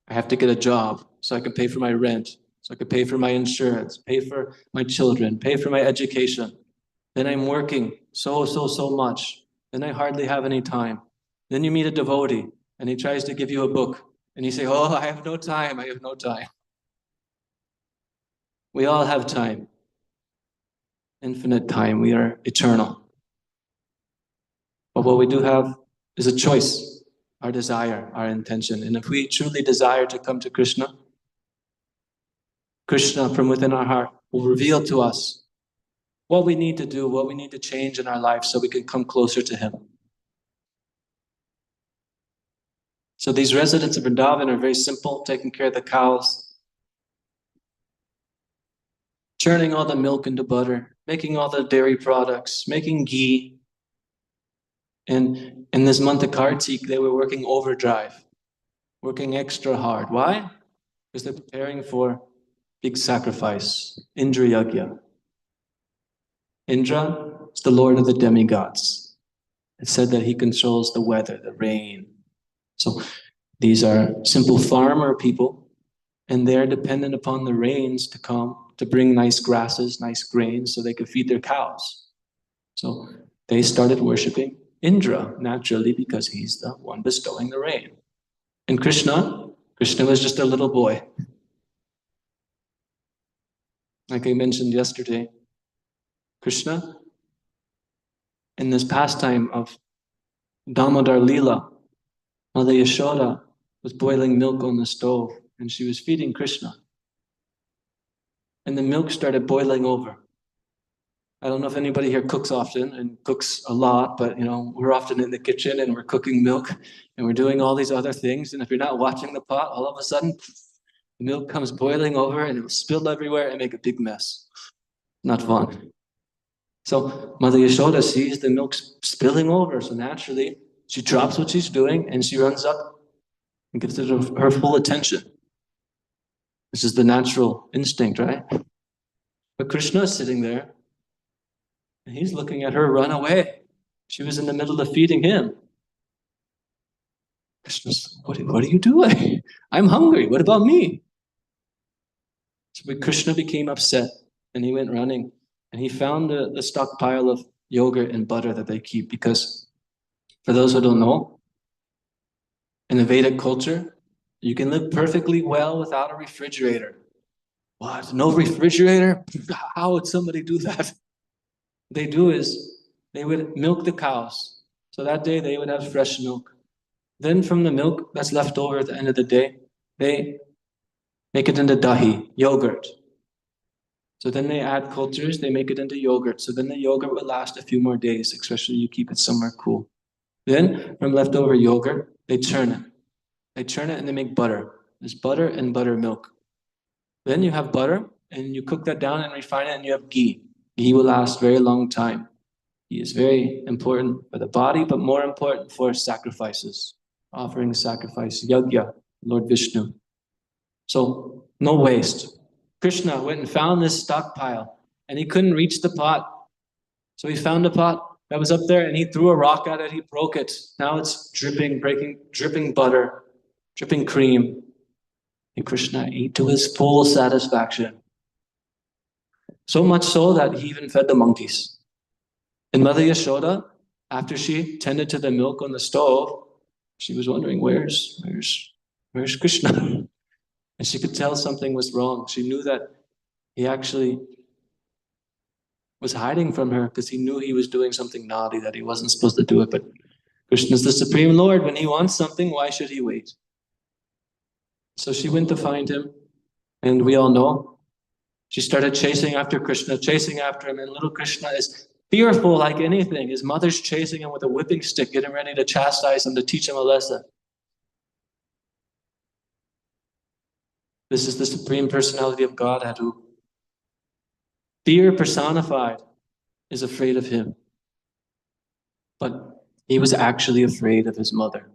S7: I have to get a job so I can pay for my rent, so I can pay for my insurance, pay for my children, pay for my education. Then I'm working so much. Then I hardly have any time. Then you meet a devotee and he tries to give you a book and you say, oh, I have no time, I have no time. We all have time. Infinite time, we are eternal. But what we do have is a choice, our desire, our intention. And if we truly desire to come to Krishna, Krishna from within our heart will reveal to us what we need to do, what we need to change in our life so we can come closer to him. So these residents of Vrindavan are very simple, taking care of the cows, churning all the milk into butter, making all the dairy products, making ghee. And in this month of Kartik, they were working overdrive, working extra hard. Why? Because they're preparing for big sacrifice, Indra Yagya. Indra is the lord of the demigods. It's said that he controls the weather, the rain. So these are simple farmer people, and they're dependent upon the rains to come to bring nice grasses, nice grains, so they could feed their cows. So they started worshiping Indra, naturally, because he's the one bestowing the rain. And Krishna was just a little boy. Like I mentioned yesterday, Krishna, in this pastime of Damodar Leela, Mother Yashoda was boiling milk on the stove, and she was feeding Krishna. And the milk started boiling over. I don't know if anybody here cooks often and cooks a lot, but we're often in the kitchen and we're cooking milk and we're doing all these other things. And if you're not watching the pot, all of a sudden, the milk comes boiling over and it will spill everywhere and make a big mess. Not fun. So Mother Yashoda sees the milk spilling over. So naturally, she drops what she's doing and she runs up and gives it her full attention. This is the natural instinct, right? But Krishna is sitting there and he's looking at her run away. She was in the middle of feeding him. Krishna's, what are you doing? I'm hungry. What about me? So Krishna became upset and he went running and he found the stockpile of yogurt and butter that they keep, because for those who don't know, in the Vedic culture, you can live perfectly well without a refrigerator. What? No refrigerator? How would somebody do that? They do is they would milk the cows. So that day they would have fresh milk. Then from the milk that's left over at the end of the day, they make it into dahi, yogurt. So then they add cultures, they make it into yogurt. So then the yogurt will last a few more days, especially you keep it somewhere cool. Then from leftover yogurt, they churn it. They churn it and they make butter. There's butter and buttermilk. Then you have butter and you cook that down and refine it and you have ghee. Ghee will last a very long time. Ghee is very important for the body, but more important for sacrifices. Offering sacrifice, yajna, Lord Vishnu. So no waste. Krishna went and found this stockpile and he couldn't reach the pot. So he found a pot that was up there and he threw a rock at it, he broke it. Now it's dripping butter, dripping cream. And Krishna ate to his full satisfaction. So much so that he even fed the monkeys. And Mother Yashoda, after she tended to the milk on the stove, she was wondering, where's Krishna? And she could tell something was wrong. She knew that he actually was hiding from her because he knew he was doing something naughty, that he wasn't supposed to do it. But Krishna is the Supreme Lord. When he wants something, why should he wait? So she went to find him, and we all know she started chasing after Krishna, chasing after him, and little Krishna is fearful like anything. His mother's chasing him with a whipping stick, getting ready to chastise him, to teach him a lesson. This is the Supreme Personality of Godhead, who fear personified is afraid of him. But he was actually afraid of his mother.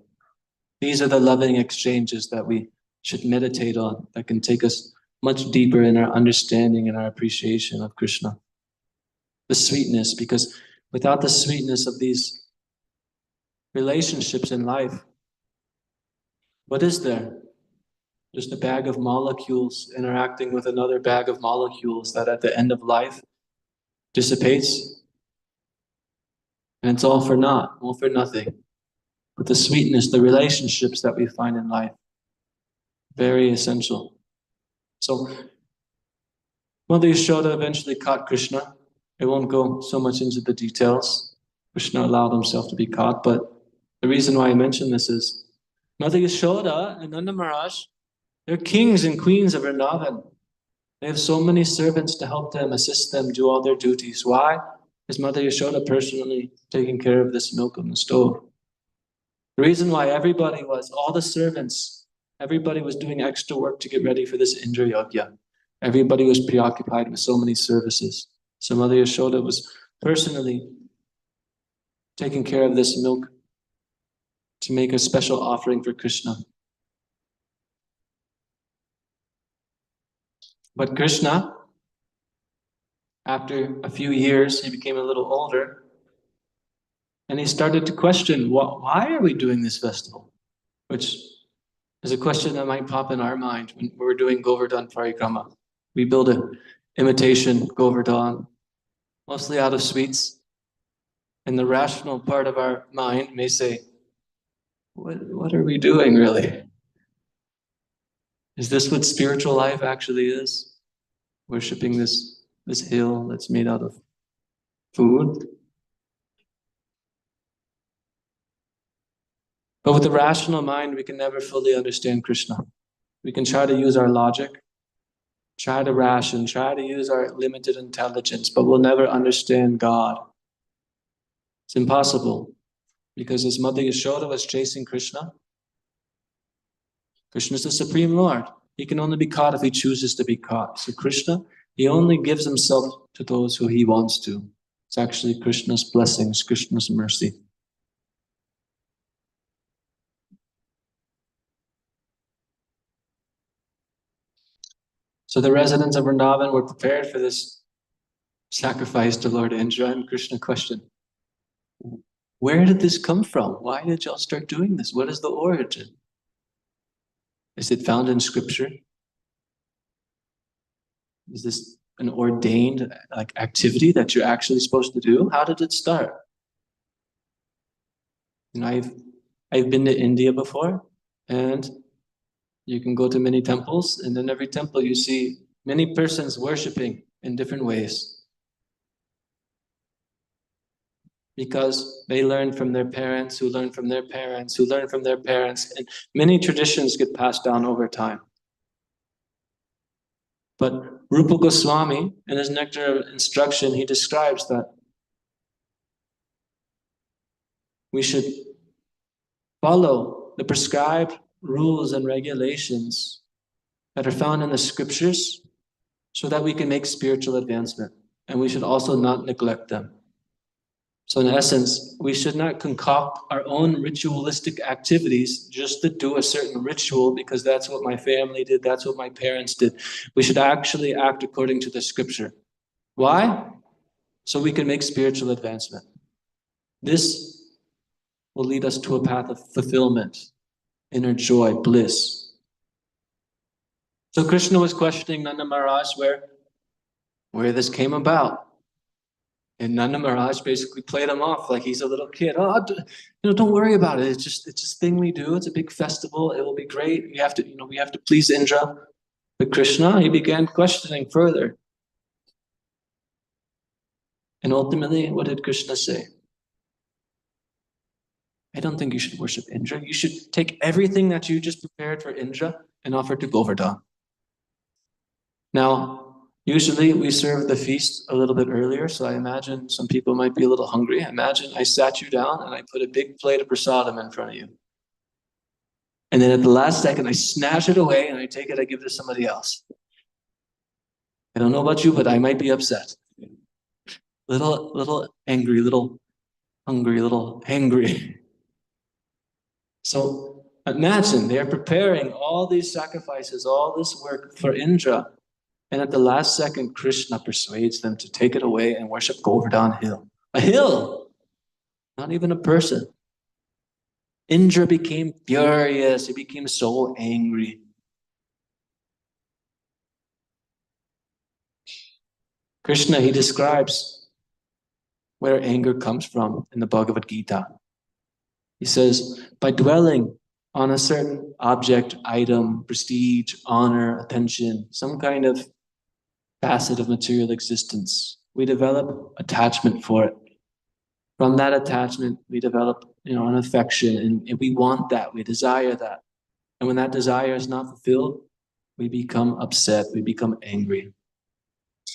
S7: These are the loving exchanges that we should meditate on, that can take us much deeper in our understanding and our appreciation of Krishna. The sweetness, because without the sweetness of these relationships in life, what is there? Just a bag of molecules interacting with another bag of molecules that at the end of life dissipates. And it's all for naught, all for nothing. But the sweetness, the relationships that we find in life, very essential. So Mother Yashoda eventually caught Krishna. I won't go so much into the details. Krishna allowed himself to be caught, but the reason why I mention this is Mother Yashoda and Nanda Maharaj, they're kings and queens of Vrindavan. They have so many servants to help them, assist them, do all their duties. Why? Is Mother Yashoda personally taking care of this milk on the stove? The reason why all the servants, everybody was doing extra work to get ready for this Indra Yajna. Everybody was preoccupied with so many services. So Mother Yashoda was personally taking care of this milk to make a special offering for Krishna. But Krishna, after a few years, he became a little older, and he started to question, why are we doing this festival? Which is a question that might pop in our mind when we're doing Govardhan Parikrama. We build an imitation Govardhan, mostly out of sweets. And the rational part of our mind may say, what are we doing really? Is this what spiritual life actually is? Worshipping this hill that's made out of food? But with the rational mind, we can never fully understand Krishna. We can try to use our logic, try to ration, try to use our limited intelligence, but we'll never understand God. It's impossible, because as Mother Yashoda was chasing Krishna, Krishna is the Supreme Lord. He can only be caught if he chooses to be caught. So Krishna, he only gives himself to those who he wants to. It's actually Krishna's blessings, Krishna's mercy. So the residents of Vrindavan were prepared for this sacrifice to Lord Indra, and Krishna questioned, where did this come from? Why did y'all start doing this? What is the origin? Is it found in scripture? Is this an ordained activity that you're actually supposed to do? How did it start? You know, I've been to India before, and you can go to many temples, and in every temple you see many persons worshiping in different ways. Because they learn from their parents, who learn from their parents, who learn from their parents, and many traditions get passed down over time. But Rupa Goswami, in his Nectar of Instruction, he describes that we should follow the prescribed rules and regulations that are found in the scriptures so that we can make spiritual advancement. And we should also not neglect them. So in essence, we should not concoct our own ritualistic activities just to do a certain ritual because that's what my family did, that's what my parents did. We should actually act according to the scripture. Why? So we can make spiritual advancement. This will lead us to a path of fulfillment, inner joy, bliss. So Krishna was questioning Nanda Maharaj where this came about. And Nanda Maharaj basically played him off like he's a little kid. Oh, don't worry about it. It's just a thing we do. It's a big festival. It will be great. We have to please Indra. But Krishna, he began questioning further. And ultimately, what did Krishna say? I don't think you should worship Indra. You should take everything that you just prepared for Indra and offer to Govardhan. Now, usually we serve the feast a little bit earlier, so I imagine some people might be a little hungry. Imagine I sat you down and I put a big plate of prasadam in front of you. And then at the last second, I snatch it away and I take it, I give it to somebody else. I don't know about you, but I might be upset. Little angry, little hungry, little hangry. So imagine they're preparing all these sacrifices, all this work for Indra. And at the last second, Krishna persuades them to take it away and worship Govardhan Hill. A hill! Not even a person. Indra became furious. He became so angry. Krishna, he describes where anger comes from in the Bhagavad Gita. He says, by dwelling on a certain object, item, prestige, honor, attention, some kind of facet of material existence, we develop attachment for it. From that attachment, we develop, an affection, and we want that, we desire that. And when that desire is not fulfilled, we become upset, we become angry.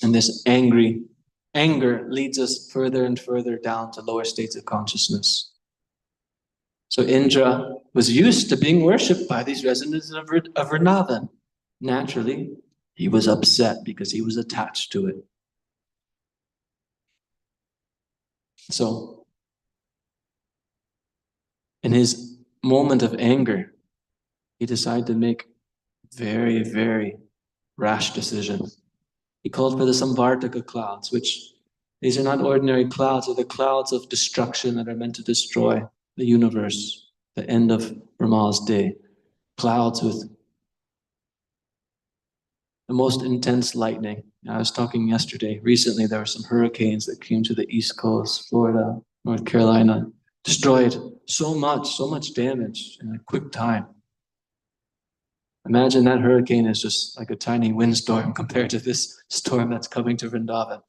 S7: And this anger leads us further and further down to lower states of consciousness. So Indra was used to being worshipped by these residents of Vrindavan. Naturally, he was upset because he was attached to it. So, in his moment of anger, he decided to make very, very rash decision. He called for the Samvartaka clouds, which these are not ordinary clouds, they're the clouds of destruction that are meant to destroy the universe, the end of Brahma's day. Clouds with the most intense lightning. I was talking yesterday, recently there were some hurricanes that came to the East Coast, Florida, North Carolina, destroyed so much damage in a quick time. Imagine that hurricane is just like a tiny windstorm compared to this storm that's coming to Vrindavan.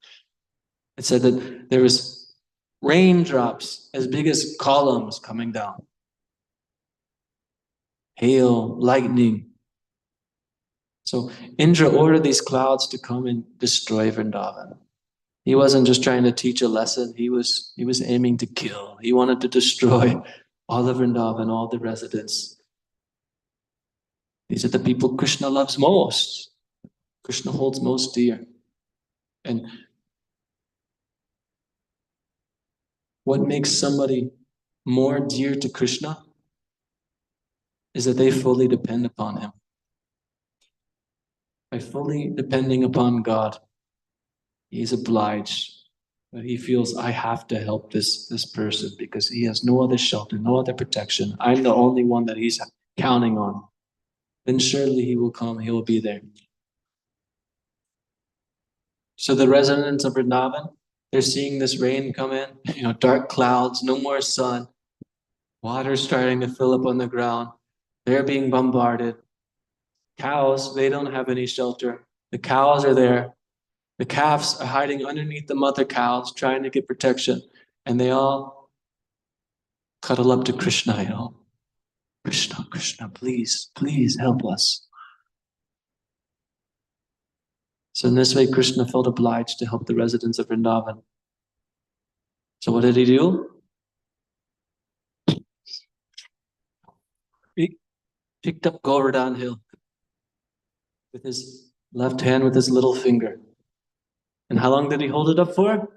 S7: It said that there was raindrops as big as columns coming down. hail, lightning. So Indra ordered these clouds to come and destroy Vrindavan. He wasn't just trying to teach a lesson, he was aiming to kill. He wanted to destroy all of Vrindavan, all the residents. These are the people Krishna loves most. Krishna holds most dear. And what makes somebody more dear to Krishna is that they fully depend upon him. By fully depending upon God, he's obliged. But he feels, I have to help this person because he has no other shelter, no other protection. I'm the only one that he's counting on. Then surely he will come, he will be there. So the residents of Vrindavan, they're seeing this rain come in, dark clouds, no more sun, water starting to fill up on the ground. They're being bombarded. Cows, they don't have any shelter. The cows are there. The calves are hiding underneath the mother cows, trying to get protection. And they all cuddle up to Krishna, Krishna, Krishna, please, please help us. So in this way, Krishna felt obliged to help the residents of Vrindavan. So what did he do? He picked up Govardhan Hill with his left hand, with his little finger. And how long did he hold it up for?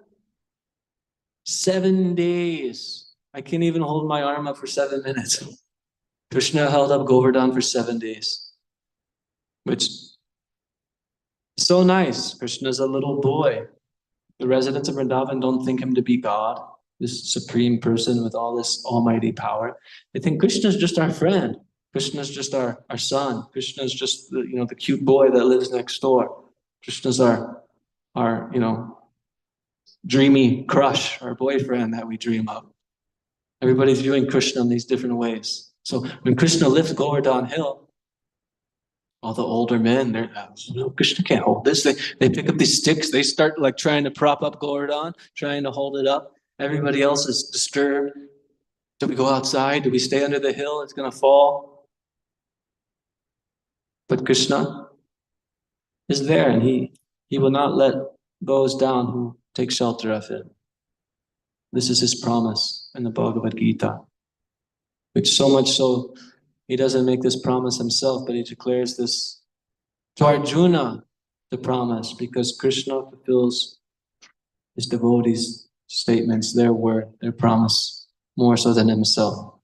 S7: 7 days. I can't even hold my arm up for 7 minutes. Krishna held up Govardhan for 7 days, which is so nice. Krishna's a little boy. The residents of Vrindavan don't think him to be God, this supreme person with all this almighty power. They think Krishna's just our friend. Krishna's just our son. Krishna's just the cute boy that lives next door. Krishna's our dreamy crush, our boyfriend that we dream of. Everybody's viewing Krishna in these different ways. So when Krishna lifts Govardhan Hill, all the older men, they're Krishna can't hold this. They pick up these sticks, they start trying to prop up Govardhan, trying to hold it up. Everybody else is disturbed. Do we go outside? Do we stay under the hill? It's going to fall. But Krishna is there, and he will not let those down who take shelter of him. This is his promise in the Bhagavad Gita, which so much so, he doesn't make this promise himself, but he declares this to Arjuna, the promise, because Krishna fulfills his devotees' statements, their word, their promise, more so than himself.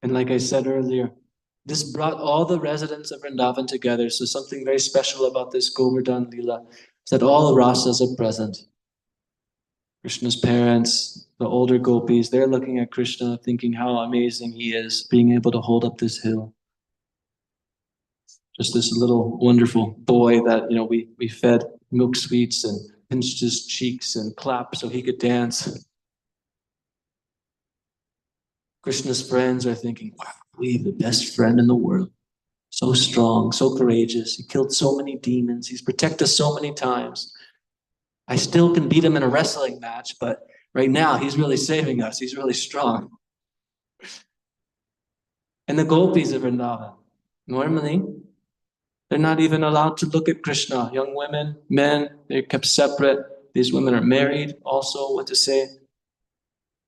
S7: And like I said earlier, this brought all the residents of Vrindavan together. So something very special about this Govardhan Leela is that all rasas are present. Krishna's parents, the older gopis, they're looking at Krishna thinking how amazing he is, being able to hold up this hill. Just this little wonderful boy that we fed milk sweets and pinched his cheeks and clapped so he could dance. Krishna's friends are thinking, wow, we have the best friend in the world. So strong, so courageous. He killed so many demons. He's protected us so many times. I still can beat him in a wrestling match, but right now he's really saving us. He's really strong. And the gopis of Vrindavan, normally, they're not even allowed to look at Krishna. Young women, men, they're kept separate. These women are married also, what to say.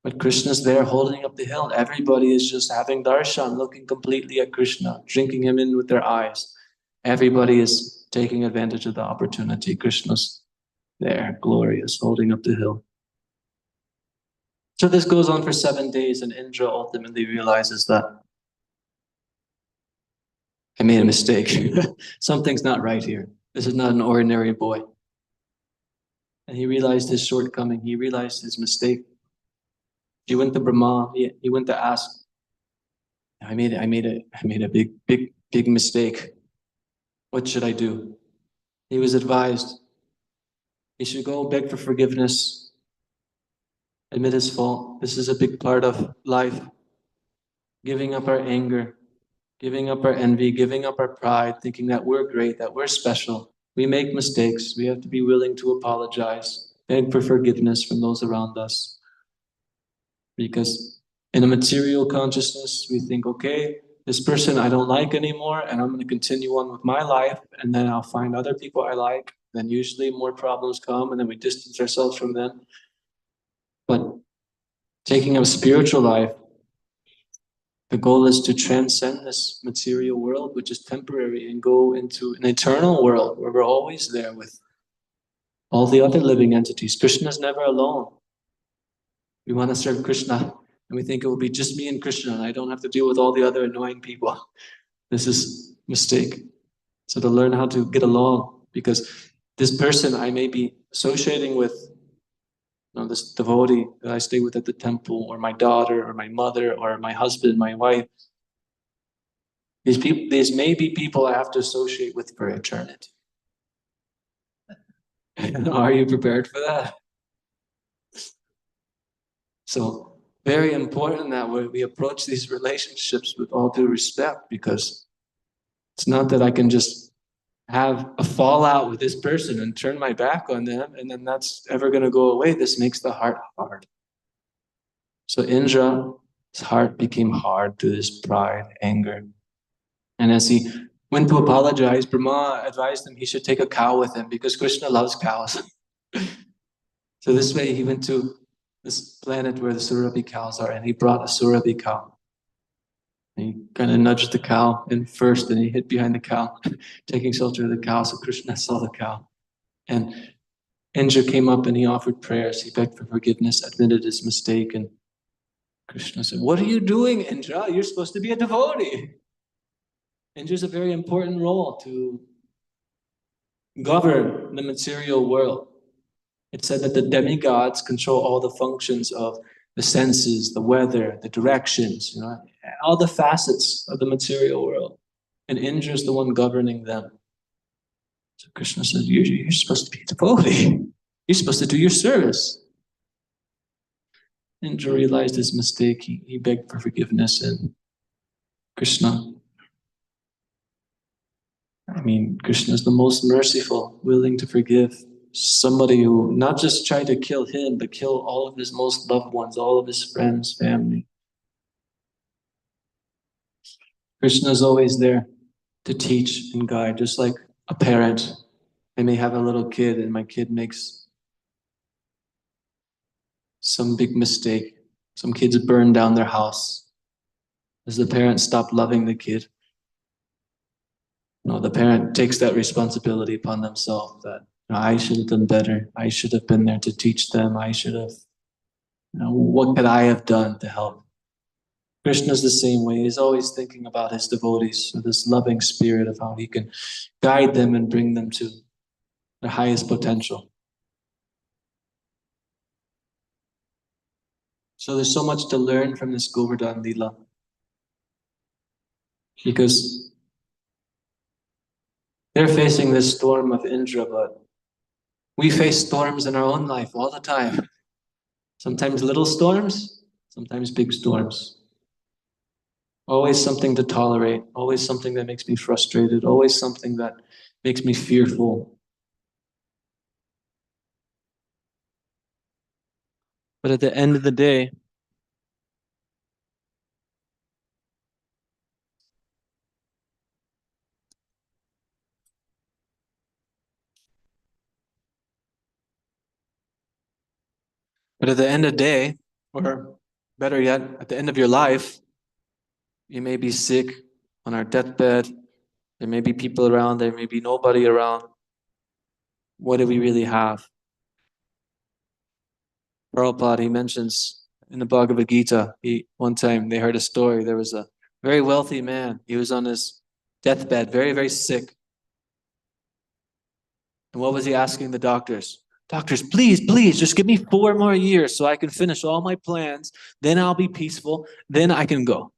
S7: But Krishna's there holding up the hill. Everybody is just having darshan, looking completely at Krishna, drinking him in with their eyes. Everybody is taking advantage of the opportunity. Krishna's there, glorious, holding up the hill. So this goes on for 7 days, and Indra ultimately realizes that I made a mistake. Something's not right here. This is not an ordinary boy. And he realized his shortcoming. He realized his mistake. He went to Brahma. He went to ask, I made a big mistake. What should I do? He was advised he should go beg for forgiveness, admit his fault. This is a big part of life. Giving up our anger, giving up our envy, giving up our pride, thinking that we're great, that we're special. We make mistakes. We have to be willing to apologize, beg for forgiveness from those around us. Because In a material consciousness, we think, okay, this person I don't like anymore, and I'm going to continue on with my life, and then I'll find other people I like. Then usually more problems come, and then we distance ourselves from them. But taking a spiritual life, the goal is to transcend this material world, which is temporary, and go into an eternal world where we're always there with all the other living entities. Krishna is never alone. We want to serve Krishna, and we think it will be just me and Krishna, and I don't have to deal with all the other annoying people. This is a mistake. So to learn how to get along, because this person I may be associating with, this devotee that I stay with at the temple, or my daughter, or my mother, or my husband, my wife, these may be people I have to associate with for eternity. Are you prepared for that? So very important that we approach these relationships with all due respect, because it's not that I can just have a fallout with this person and turn my back on them and then that's ever going to go away. This makes the heart hard. So Indra's heart became hard to this pride, anger. And as he went to apologize, Brahma advised him he should take a cow with him because Krishna loves cows. So this way he went to this planet where the Surabhi cows are, and he brought a Surabhi cow. And he kind of nudged the cow in first, and he hid behind the cow, taking shelter of the cow, so Krishna saw the cow. And Indra came up and he offered prayers. He begged for forgiveness, admitted his mistake, and Krishna said, "What are you doing, Indra? You're supposed to be a devotee." Indra's a very important role to govern the material world. It's said that the demigods control all the functions of the senses, the weather, the directions, all the facets of the material world. And Indra is the one governing them. So Krishna says, you're supposed to be a devotee. You're supposed to do your service. Indra realized his mistake. He begged for forgiveness, and Krishna is the most merciful, willing to forgive somebody who not just tried to kill him, but kill all of his most loved ones, all of his friends, family. Krishna is always there to teach and guide, just like a parent. I may have a little kid and my kid makes some big mistake. Some kids burn down their house. Does the parent stop loving the kid? No, the parent takes that responsibility upon themselves that I should have done better. I should have been there to teach them. I should have, what could I have done to help? Krishna's the same way. He's always thinking about his devotees, with this loving spirit of how he can guide them and bring them to their highest potential. So there's so much to learn from this Govardhan Leela. Because they're facing this storm of Indra, but we face storms in our own life all the time. Sometimes little storms, sometimes big storms. Always something to tolerate, always something that makes me frustrated, always something that makes me fearful. But at the end of the day, or better yet, at the end of your life, you may be sick on our deathbed. There may be people around, there may be nobody around. What do we really have? Prabhupada, he mentions in the Bhagavad Gita, one time they heard a story. There was a very wealthy man. He was on his deathbed, very, very sick. And what was he asking the doctors? Doctors, please, just give me 4 more years so I can finish all my plans. Then I'll be peaceful. Then I can go.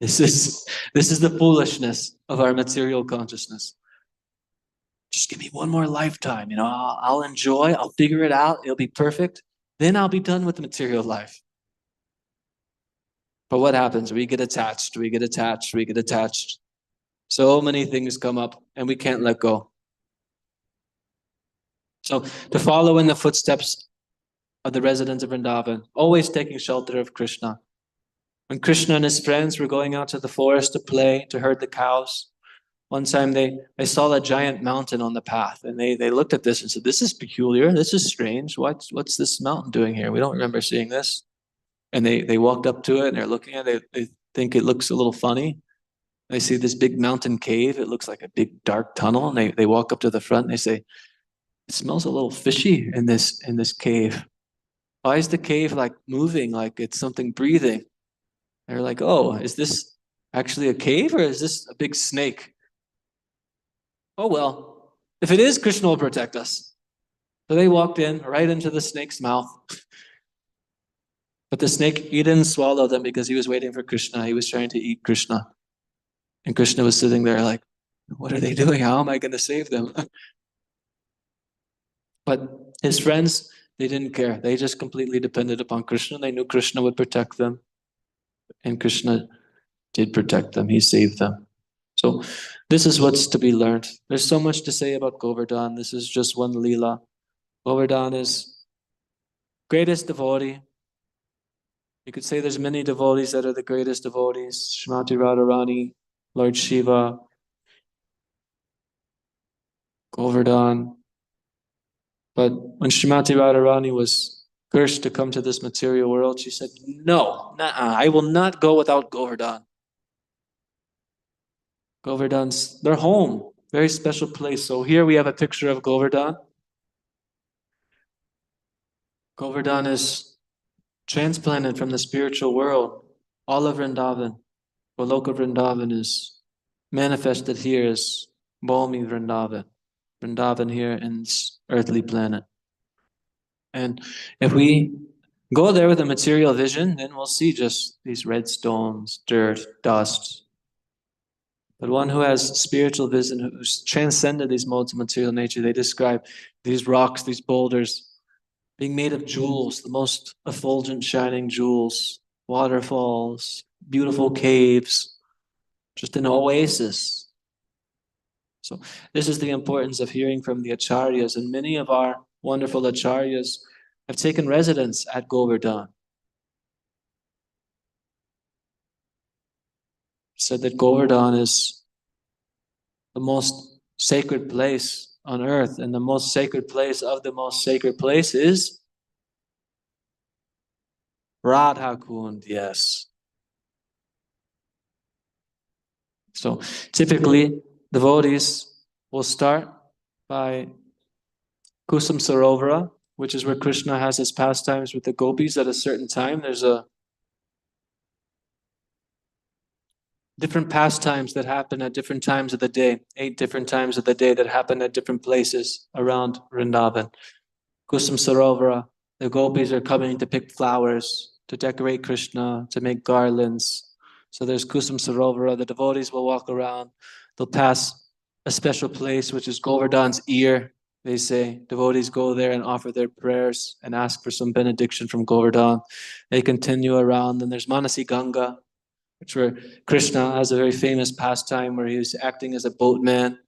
S7: This is the foolishness of our material consciousness. Just give me 1 more lifetime. I'll enjoy. I'll figure it out. It'll be perfect. Then I'll be done with the material life. But what happens? We get attached. So many things come up and we can't let go. So to follow in the footsteps of the residents of Vrindavan, always taking shelter of Krishna. When Krishna and his friends were going out to the forest to play, to herd the cows, one time they saw a giant mountain on the path, and they looked at this and said, "This is peculiar, this is strange. What's this mountain doing here? We don't remember seeing this." And they walked up to it, and they're looking at it, they think it looks a little funny. They see this big mountain cave, it looks like a big dark tunnel, and they walk up to the front and they say, "It smells a little fishy in this cave. Why is the cave like moving, like it's something breathing?" They're like, "Oh, is this actually a cave or is this a big snake?" "Oh well, if it is, Krishna will protect us." So they walked in right into the snake's mouth. But the snake, he didn't swallow them because he was waiting for Krishna. He was trying to eat Krishna. And Krishna was sitting there like, "What are they doing? How am I going to save them?" But his friends, they didn't care. They just completely depended upon Krishna. They knew Krishna would protect them. And Krishna did protect them. He saved them. So this is what's to be learned. There's so much to say about Govardhan. This is just one Leela. Govardhan is greatest devotee. You could say there's many devotees that are the greatest devotees. Srimati Radharani, Lord Shiva, Govardhan. But when Srimati Radharani was cursed to come to this material world, she said, "No, I will not go without Govardhan." Govardhan's their home, very special place. So here we have a picture of Govardhan. Govardhan is transplanted from the spiritual world. All of Vrindavan, Goloka Vrindavan is manifested here as Bhumi Vrindavan. Vrindavan here in this earthly planet. And if we go there with a material vision, then we'll see just these red stones, dirt, dust. But one who has spiritual vision, who's transcended these modes of material nature, they describe these rocks, these boulders, being made of jewels, the most effulgent shining jewels, waterfalls, beautiful caves, just an oasis. So this is the importance of hearing from the acharyas, and many of our wonderful acharyas have taken residence at Govardhan. Said that Govardhan is the most sacred place on earth, and the most sacred place of the most sacred place is Radha Kund, yes. So typically, devotees will start by Kusum Sarovara, which is where Krishna has his pastimes with the gopis at a certain time. There's a different pastimes that happen at different times of the day, 8 different times of the day that happen at different places around Vrindavan. Kusum Sarovara, the gopis are coming to pick flowers, to decorate Krishna, to make garlands. So there's Kusum Sarovara, the devotees will walk around, they'll pass a special place, which is Govardhan's ear. They say devotees go there and offer their prayers and ask for some benediction from Govardhan. They continue around, and there's Manasi Ganga, which where Krishna has a very famous pastime where he was acting as a boatman,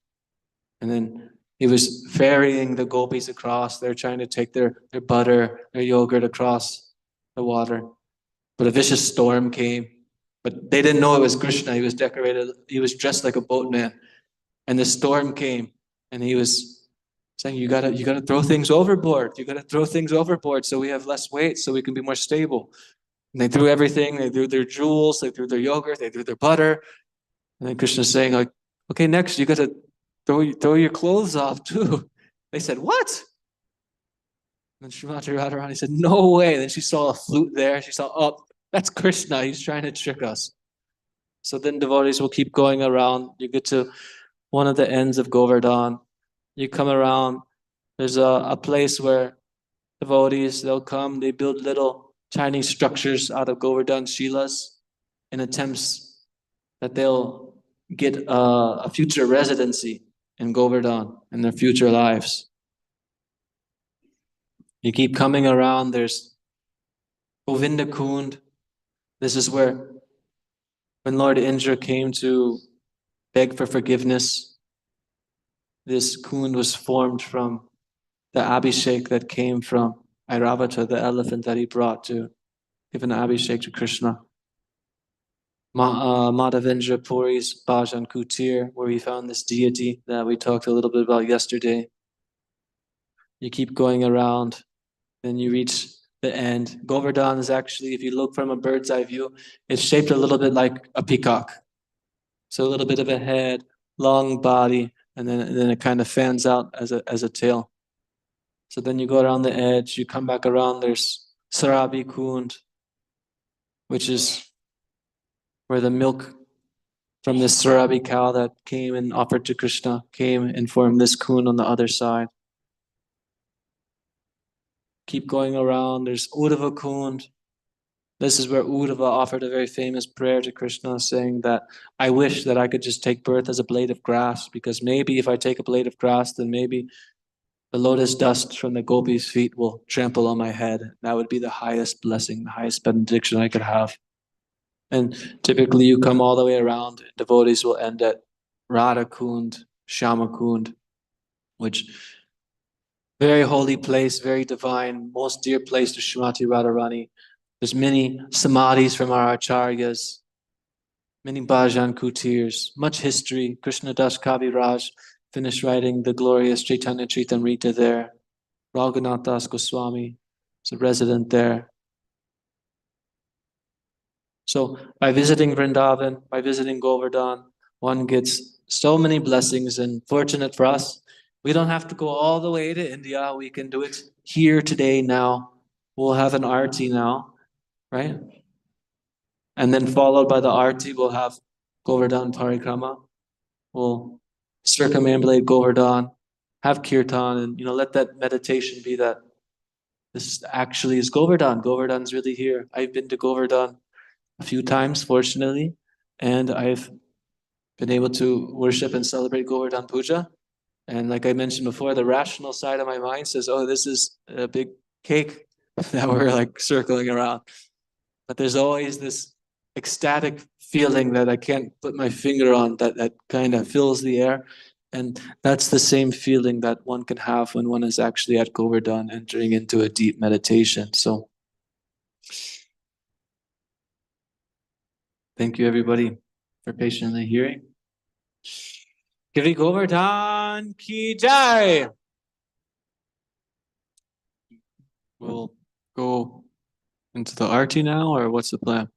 S7: and then he was ferrying the gopis across. They're trying to take their butter, their yogurt across the water. But a vicious storm came. But they didn't know it was Krishna. He was decorated, he was dressed like a boatman. And the storm came, and he was saying, you gotta throw things overboard. You gotta throw things overboard so we have less weight, so we can be more stable. And they threw everything. They threw their jewels, they threw their yogurt, they threw their butter. And then Krishna's saying, like, okay, next you gotta throw your clothes off too. They said, what? And then Srimati Radharani said, no way. Then she saw a flute there. She saw, oh, that's Krishna. He's trying to trick us. So then devotees will keep going around. You get to one of the ends of Govardhan. You come around. There's a place where devotees, they'll come. They build little tiny structures out of Govardhan shilas in attempts that they'll get a future residency in Govardhan in their future lives. You keep coming around. There's Govinda Kund. This is where, when Lord Indra came to beg for forgiveness, this kund was formed from the abhishek that came from Airavata, the elephant that he brought to give an abhishek to Krishna. Madhavendra Puri's Bhajan Kutir, where we found this deity that we talked a little bit about yesterday. You keep going around, then you reach the end. Govardhan is actually, if you look from a bird's eye view, it's shaped a little bit like a peacock. So a little bit of a head, long body, and then it kind of fans out as a tail. So then you go around the edge, you come back around, there's Sarabi Kund, which is where the milk from this Sarabi cow that came and offered to Krishna came and formed this Kund on the other side. Keep going around, there's Uddhava Kund. This is where Uddhava offered a very famous prayer to Krishna, saying that I wish that I could just take birth as a blade of grass, because maybe if I take a blade of grass, then maybe the lotus dust from the gopis' feet will trample on my head. That would be the highest blessing, the highest benediction I could have. And typically you come all the way around, devotees will end at Radha Kund, Shama Kund, which very holy place, very divine, most dear place to Srimati Radharani. There's many samadhis from our acharyas, many bhajan kutirs, much history. Krishna Das Kaviraj finished writing the glorious Chaitanya Charitamrita there. Raghunath Das Goswami is a resident there. So by visiting Vrindavan, by visiting Govardhan, one gets so many blessings, and fortunate for us, we don't have to go all the way to India. We can do it here today now. We'll have an arti now, right? And then followed by the arti, we'll have Govardhan Parikrama. We'll circumambulate Govardhan, have kirtan, and let that meditation be that this actually is Govardhan. Govardhan's really here. I've been to Govardhan a few times, fortunately, and I've been able to worship and celebrate Govardhan Puja. And like I mentioned before, the rational side of my mind says, oh, this is a big cake that we're like circling around. But there's always this ecstatic feeling that I can't put my finger on, that kind of fills the air. And that's the same feeling that one can have when one is actually at Govardhan, entering into a deep meditation. So thank you, everybody, for patiently hearing. Giri Govardhan Ki Jai! We'll go into the arti now, or what's the plan?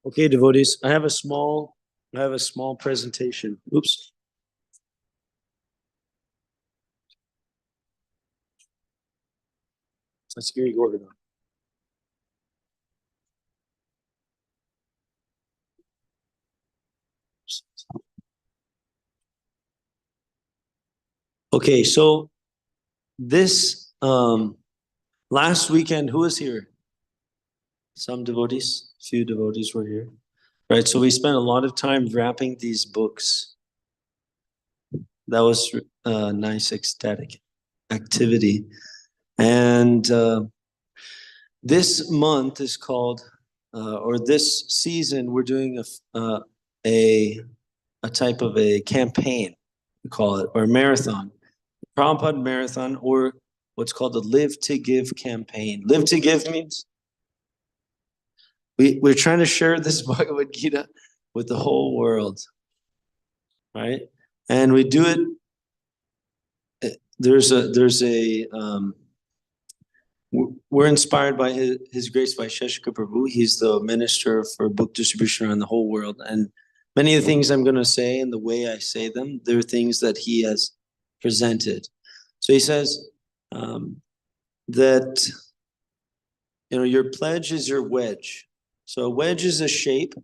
S6: Okay, devotees, I have a small presentation. Oops. Let's hear you order. Okay, so this last weekend, who was here? Some devotees, few devotees were here. Right, so we spent a lot of time wrapping these books. That was a nice ecstatic activity. And this month is called, or this season, we're doing a type of a campaign, we call it, or marathon. Prabhupada Marathon, or what's called the Live to Give campaign. Live to Give means we're trying to share this Bhagavad Gita with the whole world, right? And we do it we're inspired by His Grace Vaisheshika Prabhu. He's the minister for book distribution around the whole world. And many of the things I'm going to say and the way I say them, they're things that he has presented. So he says that, your pledge is your wedge. So a wedge is a shape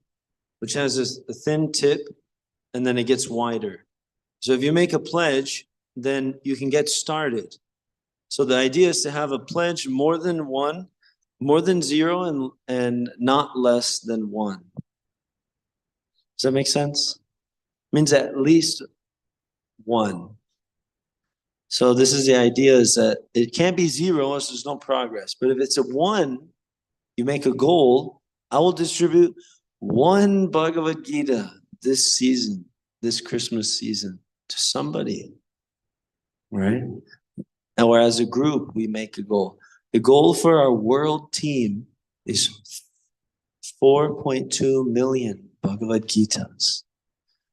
S6: which has a thin tip and then it gets wider. So if you make a pledge, then you can get started. So the idea is to have a pledge more than zero, and not less than one. Does that make sense? It means at least one. So this is the idea, is that it can't be zero, else there's no progress. But if it's a one, you make a goal. I will distribute one Bhagavad Gita this season, this Christmas season, to somebody, right? Or as a group, we make a goal. The goal for our world team is 4.2 million Bhagavad Gitas.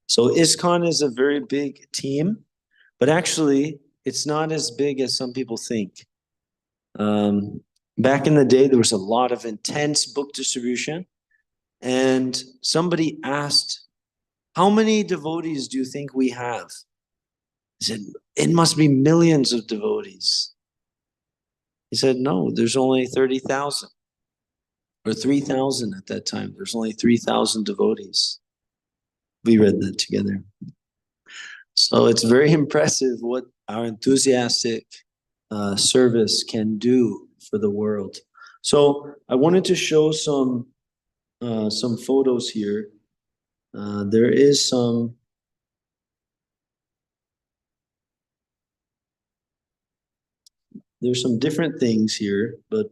S6: So ISKCON is a very big team, but actually it's not as big as some people think. Back in the day, there was a lot of intense book distribution, and somebody asked, how many devotees do you think we have? He said, it must be millions of devotees. He said, no, there's only 30,000 or 3,000 at that time. There's only 3,000 devotees. We read that together. So it's very impressive what our enthusiastic service can do for the world. So I wanted to show some photos here. There's some different things here, but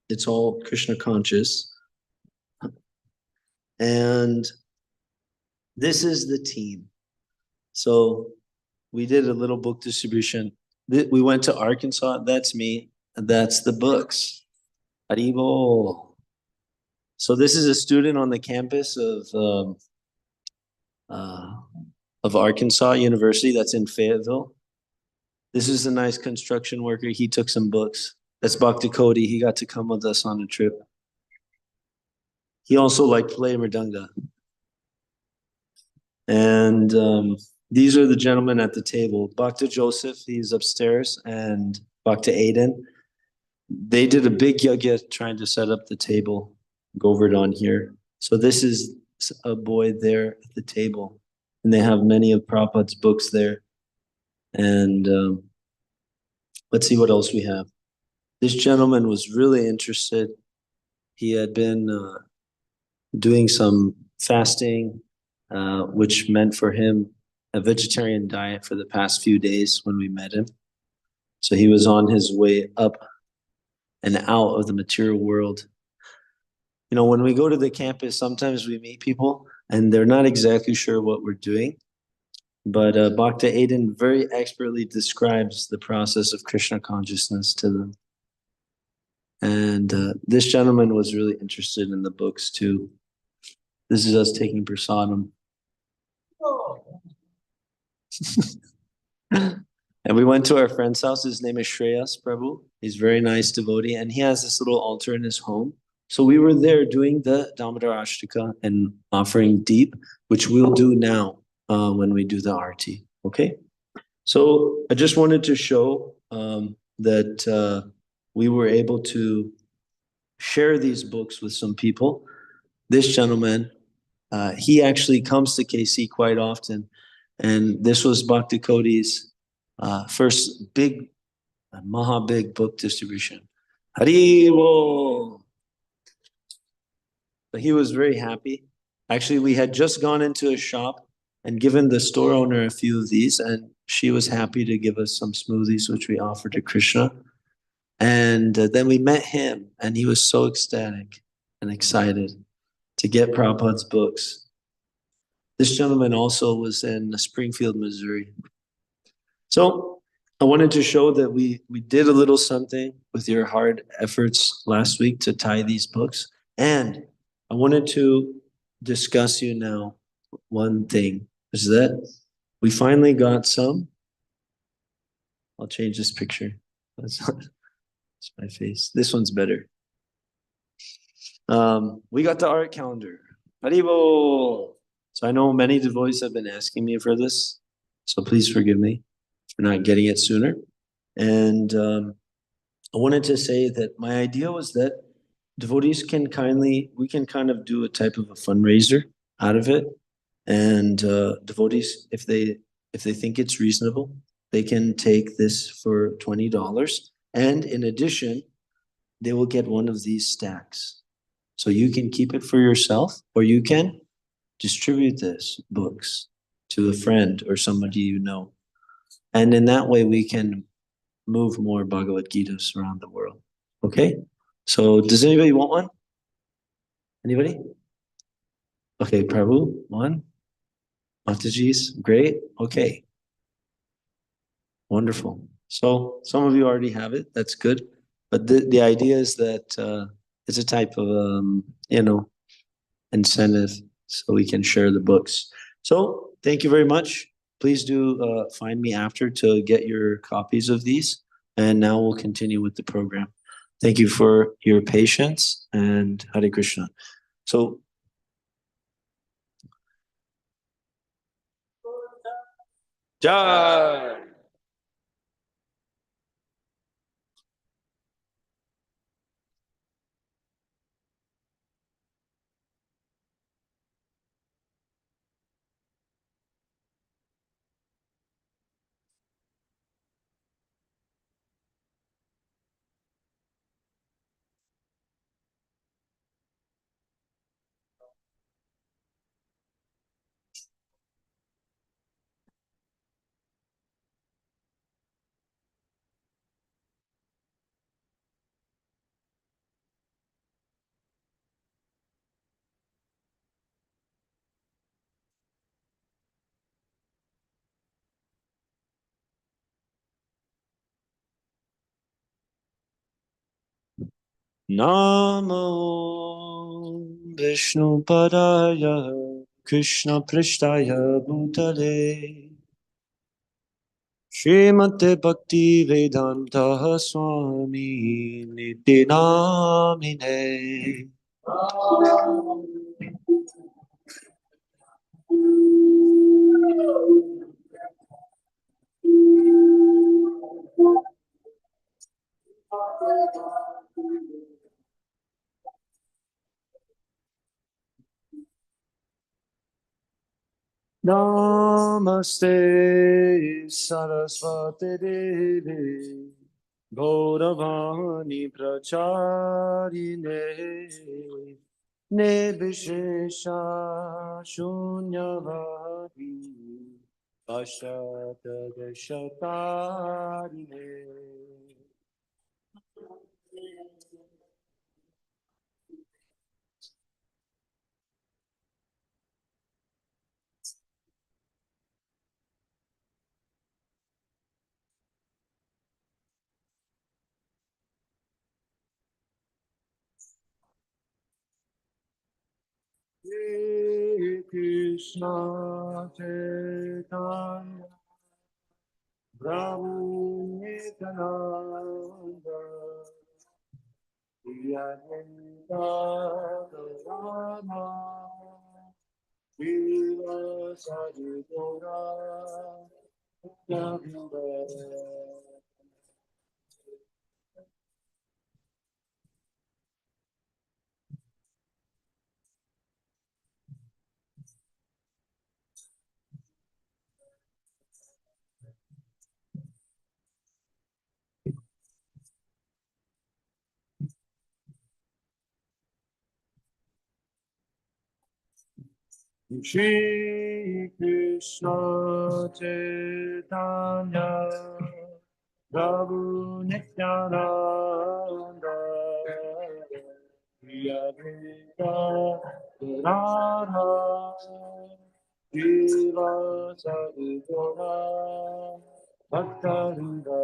S6: it's all Krishna conscious. And this is the team. So we did a little book distribution. We went to Arkansas. That's me. That's the books. Haribo. So this is a student on the campus of Arkansas University. That's in Fayetteville. This is a nice construction worker. He took some books. That's Bhakti Cody. He got to come with us on a trip. He also liked play mridanga. And these are the gentlemen at the table. Bhakti Joseph, he's upstairs, and Bhakti Aiden. They did a big yagya trying to set up the table, Govardhan here. So this is a boy there at the table. And they have many of Prabhupada's books there. And let's see what else we have. This gentleman was really interested. He had been doing some fasting, which meant for him a vegetarian diet for the past few days when we met him. So he was on his way up and out of the material world. When we go to the campus, sometimes we meet people and they're not exactly sure what we're doing. But Bhakti Aiden very expertly describes the process of Krishna consciousness to them. And this gentleman was really interested in the books too. This is us taking prasadam. And we went to our friend's house. His name is Shreyas Prabhu. He's a very nice devotee. And he has this little altar in his home. So we were there doing the Damodar Ashtaka and offering deep, which we'll do now when we do the arti. Okay? So I just wanted to show that we were able to share these books with some people. This gentleman, he actually comes to KC quite often. And this was Bhakti Cody's first big, maha big book distribution. Haribo! But he was very happy. Actually, we had just gone into a shop and given the store owner a few of these, and she was happy to give us some smoothies, which we offered to Krishna. And then we met him, and he was so ecstatic and excited to get Prabhupada's books. This gentleman also was in Springfield, Missouri. So I wanted to show that we did a little something with your hard efforts last week to tie these books. And I wanted to discuss you now one thing, is that we finally got some I'll change this picture. That's that's my face. This one's better. We got the art calendar. Haribo. So I know many devotees have been asking me for this, so please forgive me for not getting it sooner. And I wanted to say that my idea was that devotees we can kind of do a type of a fundraiser out of it. And devotees, if they think it's reasonable, they can take this for $20. And in addition, they will get one of these stacks. So you can keep it for yourself, or you can distribute this books to a friend or somebody you know. And in that way, we can move more Bhagavad Gitas around the world. Okay? So does anybody want one? Anybody? Okay, Prabhu, one. Mataji's, great. Okay. Wonderful. So some of you already have it. That's good. But the idea is that it's a type of, incentive so we can share the books. So thank you very much. Please do find me after to get your copies of these. And now we'll continue with the program. Thank you for your patience and Hare Krishna. So Jai. Namo Vishnu Padaya Krishna Prishtaya Bhutale Srimate Bhakti Vedanta Swami Niti Namine Namaste Saraswati Devi Gauravani Pracharine Nirvishesha Shunyavadi Pashtata Deshatarine Hare Krishna Chaitanya Prabhu Nityananda Yadanta Rama Viva Sadhgura Govinda Shri Krishna Chaitanya Prabhu Nityananda Yadvita Purana Jiva Sadhguna Bhaktarinda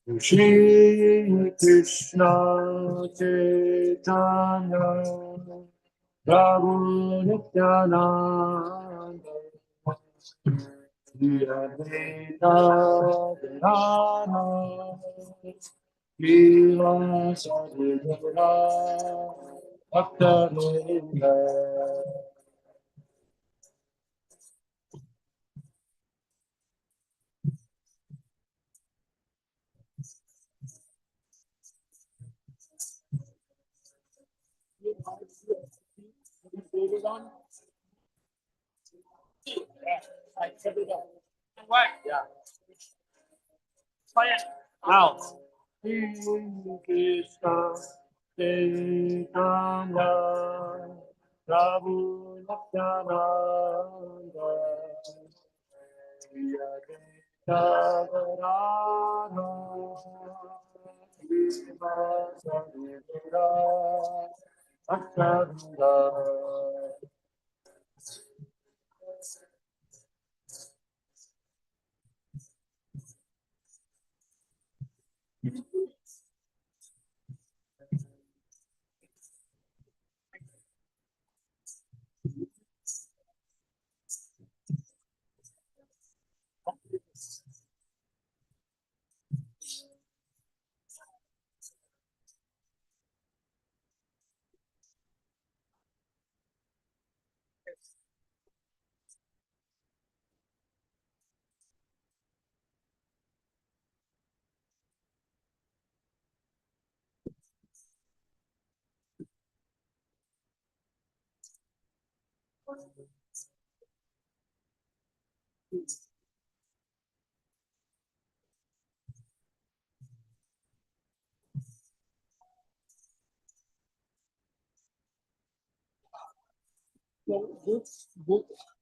S2: Shri Krishna Chaitanya Prabhu Nityananda Shri Advaita Vedanta Shiva Sadhguru Bhakta Vrinda Now, Krishna Chaitanya Prabhu Nityananda Shri Advaita Gadadhara Srivasadi Bhakta-vrinda.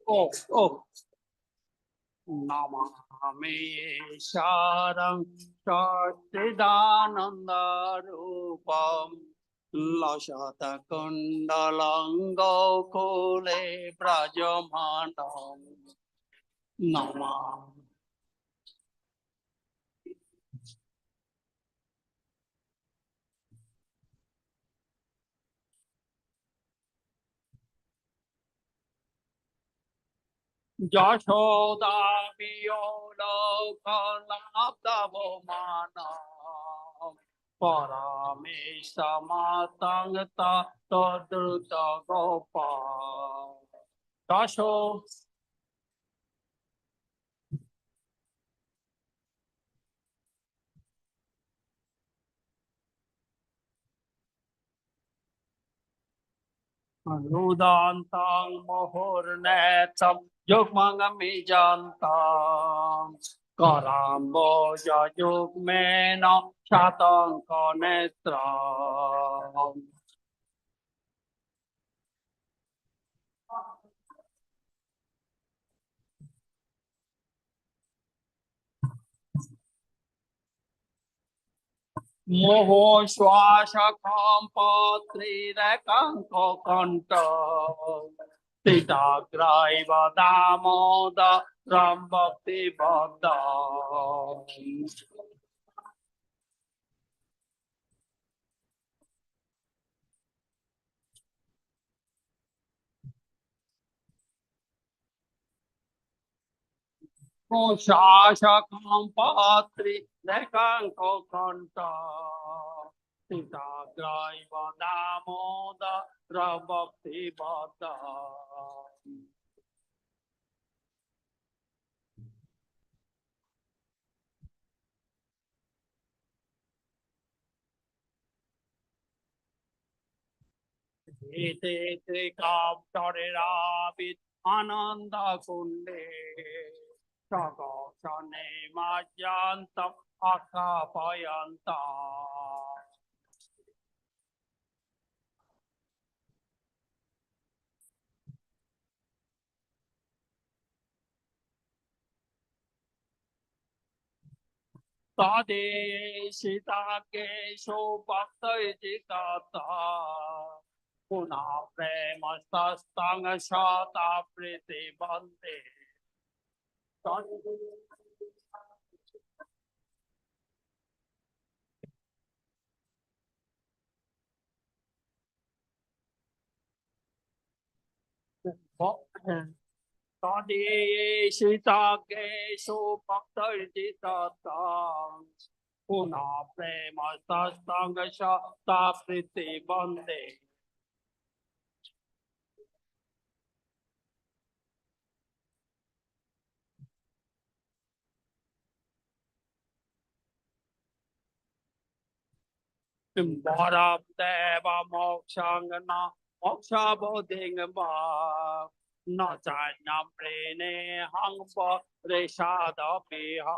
S2: Oh. Namami Sharam Satchidananda Rupam Lashata Kundalango Kule Brajamanam Namam Jashoda Viola Kalabdavomana Paramesa Matangata Tadruta Gopa Jasho Anudantang Mohornetam Yukmangamijantam Karamboja Yukmena Shatang Konetram Moho Swashakam Patri Rekanko Kanta Tita Graiva Damoda Rambakti Bhakta Shashakam Patri Rekanko Kanta Tita Graiva Damoda Rambakti Bhakta Ete Trikam Tarirabit Ananda Kunde Sago Sane Majantam Akapayanta Tade Sitake Shobhakta Jitata Puna Premasastanga Shata Priti Bante Tadi sita ke so bhakta jita tang puna prema sastang shata priti bande. Bharam deva mokshangana moksha bodhingva na chanyam prene hangpa reshada piha.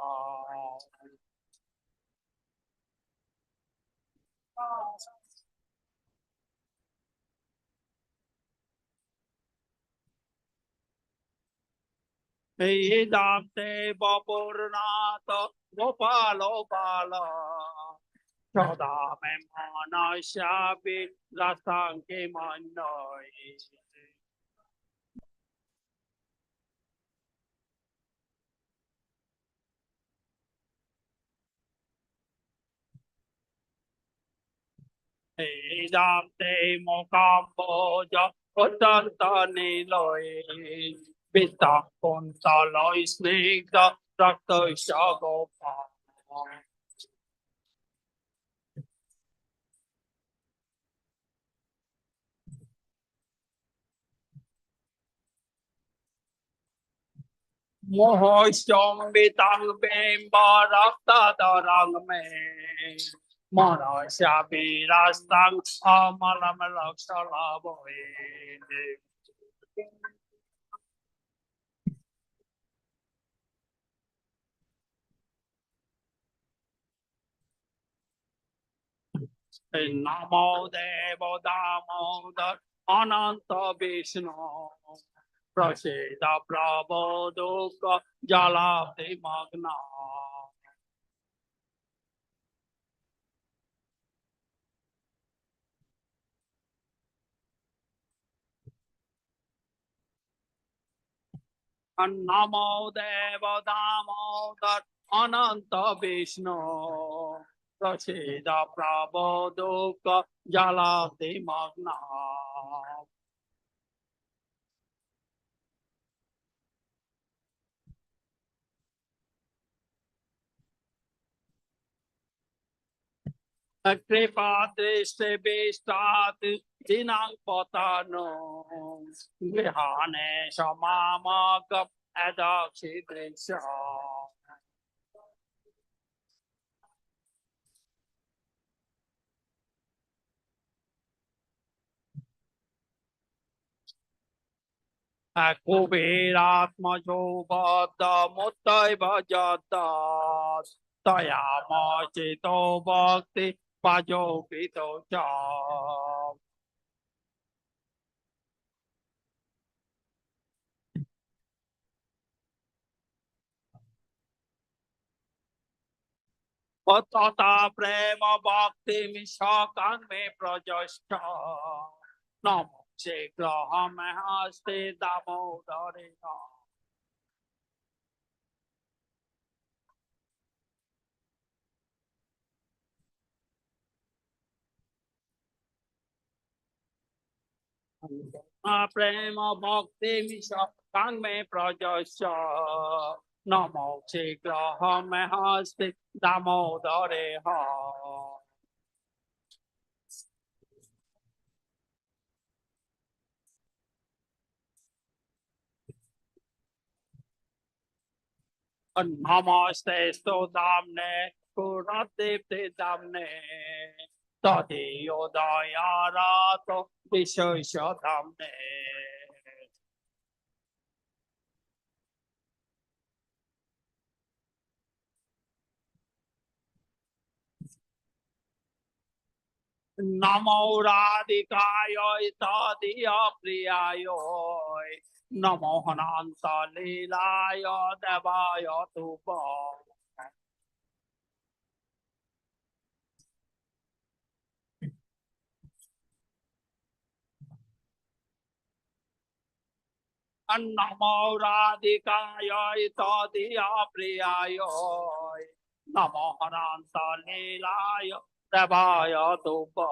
S2: Idam te vapurnato gopalo bala choda me manasyapi rasanke manoi. Idam te mokamboja utanta niloi Vita konta loi snigda rakta shagopa. Mohoshong bitang bimba rakta darang me. Manasya birastang amalam lakshalavoe. Namo Devo Damodar Ananta Vishnu Prasida Prabhu Dukha Jalapti Magna. Namo Deva Damodar Ananta Vishnu Prasida Prabhu Dukha Jalapti Magna. Kripa Drishti Bistati Dinang Potano Vihane Shamamagam Adakshi Drisha. Kubiratmajo Bada Mutai Bhajatas Tayama Chito Bhakti Pajo Pito Cha. Patata Prema Bhakti Mishakan Me Prajashta Namo Shigraham Haste Damodarina. Prema Bhakti Mishakan Me Prajashta Namo Shigraham Haste Damodarina. Namaste Damne Puradipti Damne Tadi Yodayarato Vishosha Damne. Namo Radhikaya Tadiya Priyayo Namo Hananta Lilaya Devaya Tupa. Namo Radhikaya Tadiya Priyayo Namo Hananta Lilaya Devaya Tupa.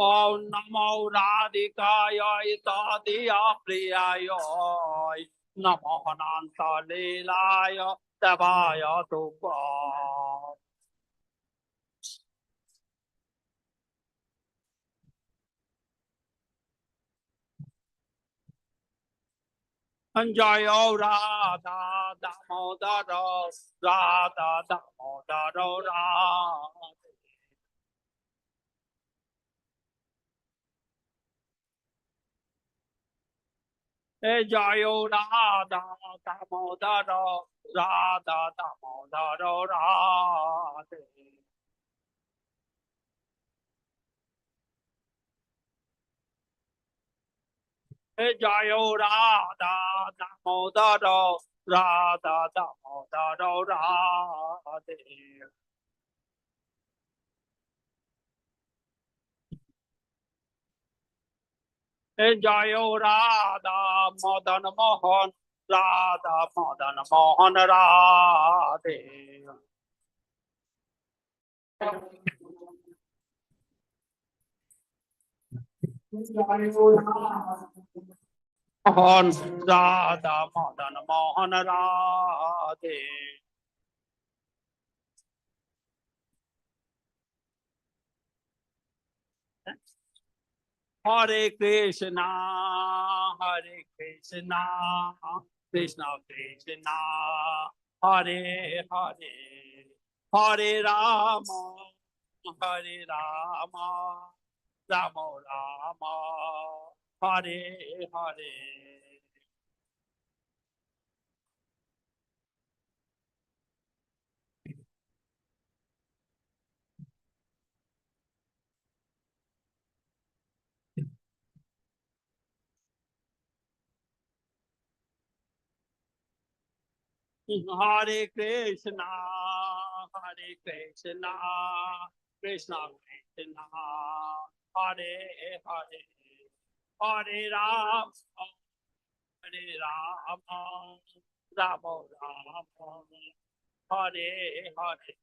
S2: Om Namo Radhikaya Tadiya Priyaya Namo Ananta Lilaya Devaya Tupa Anjayo Radha Damodaro Radha Damodaro Radha Jayo Radha Damodaro Radha Damodaro Radha Jayo Radha Damodaro Radha Damodaro Radha Jayo Radha Madan Mohan Radha Madan Mohan Radhe Mohan Radha Madan Mohan Radhe Hare Krishna Hare Krishna Krishna Krishna Hare Hare Hare Rama Hare Rama Rama Rama Hare Hare Hare Krishna Krishna Krishna Hare Hare Hare Rama Hare Rama Rama Rama Hare Hare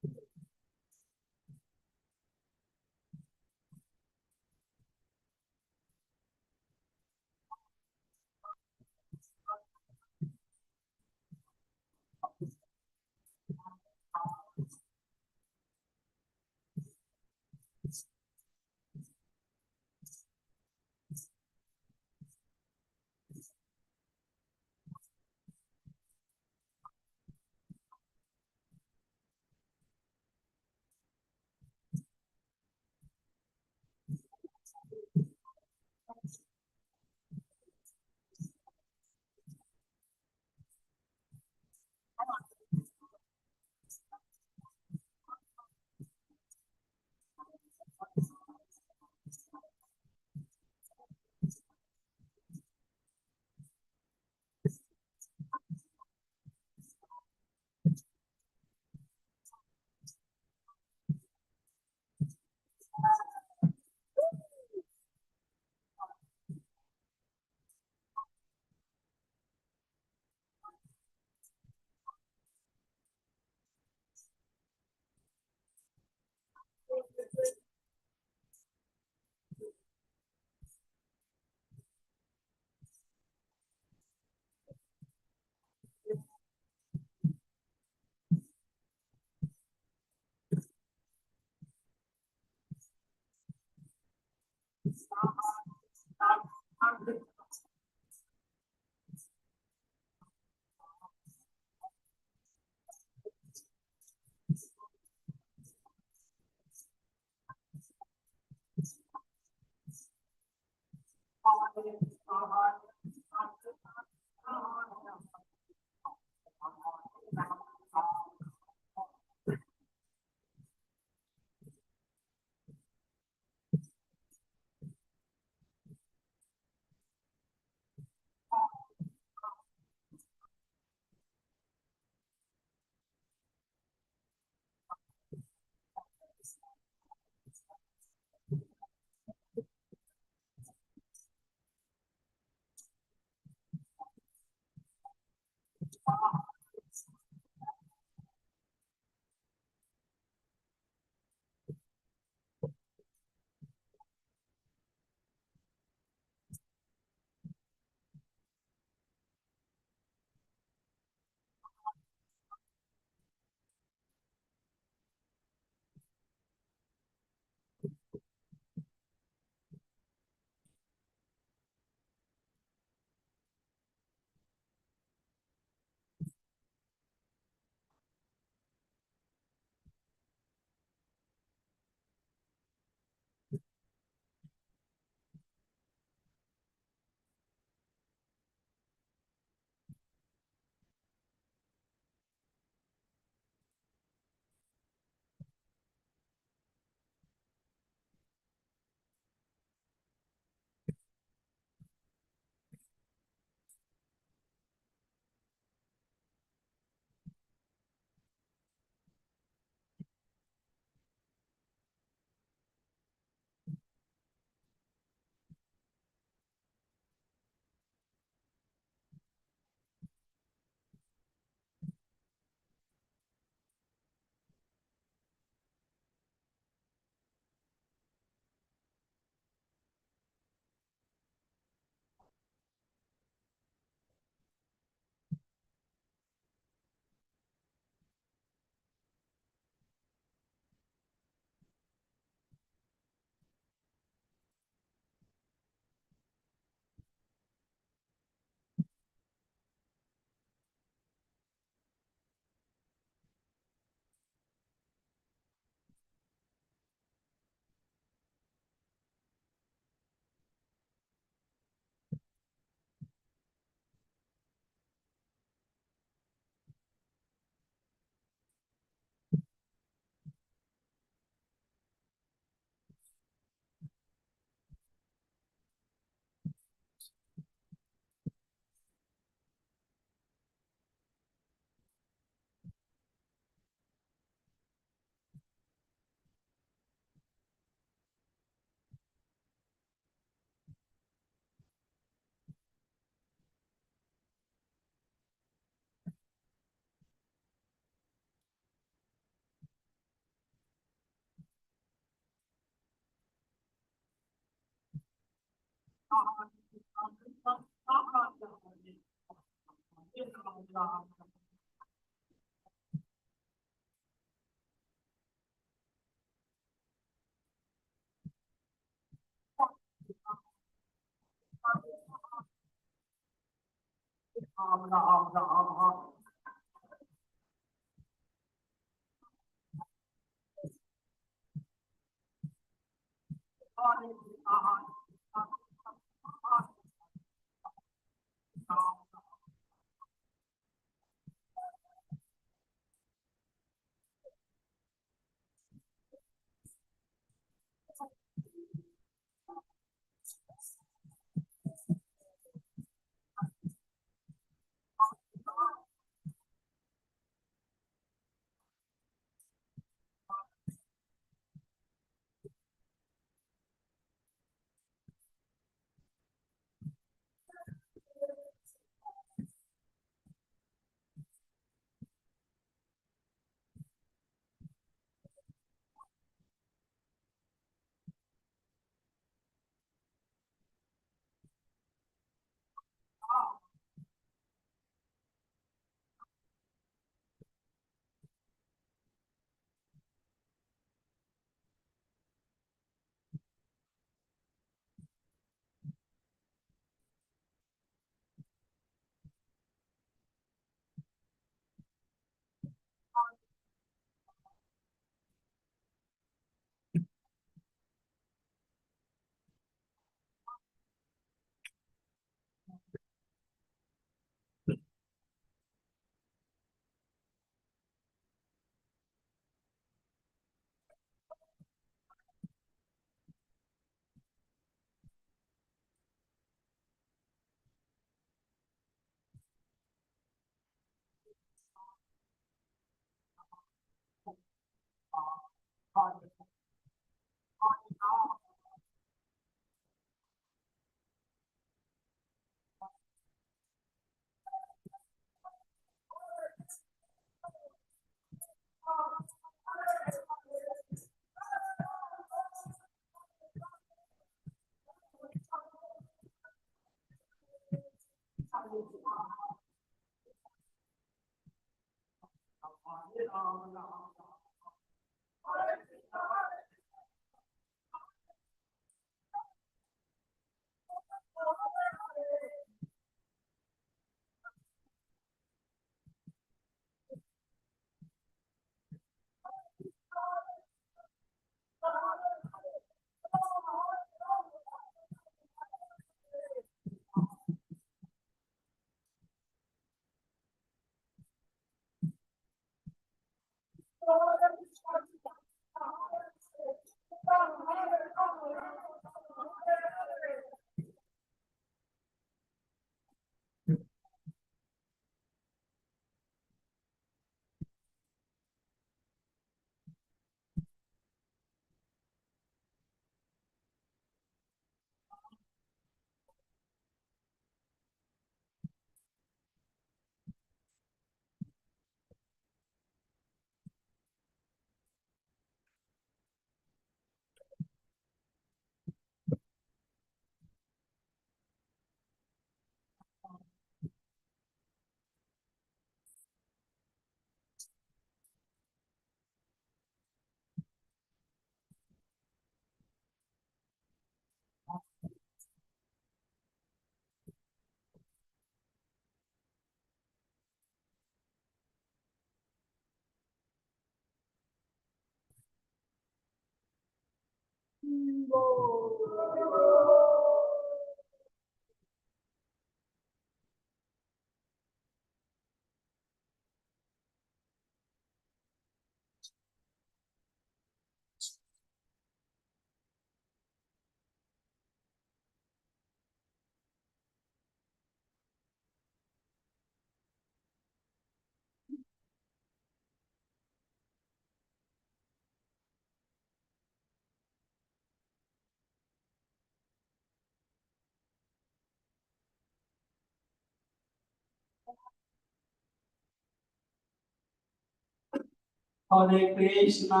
S2: Hare Krishna,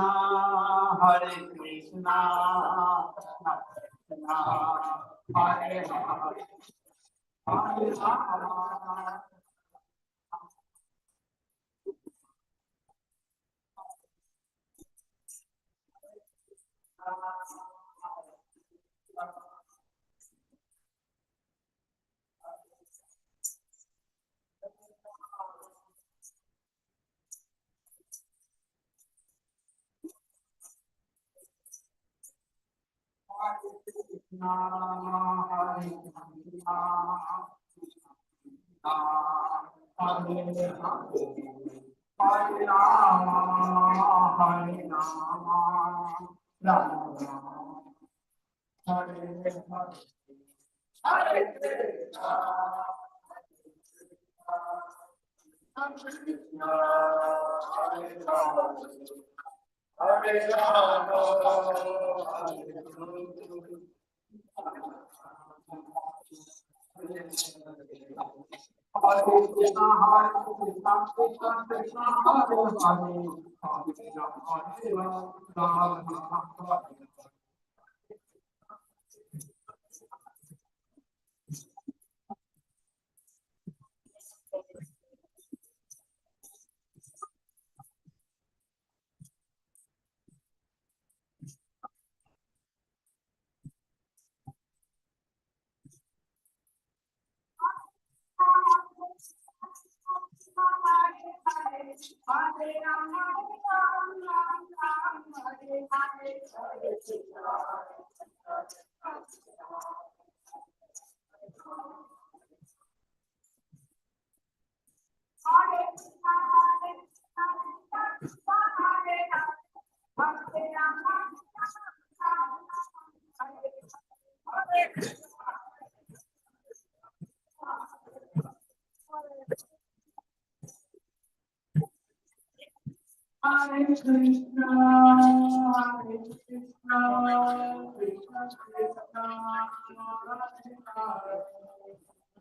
S2: Hare Krishna, Krishna Krishna, Hare Hare, Hare Rama. Hare Krishna, Hare Krishna, Krishna Krishna, Hare Hare,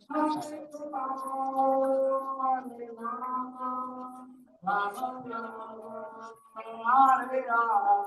S2: Hare Rama, Hare Rama, Rama Rama, Hare Hare.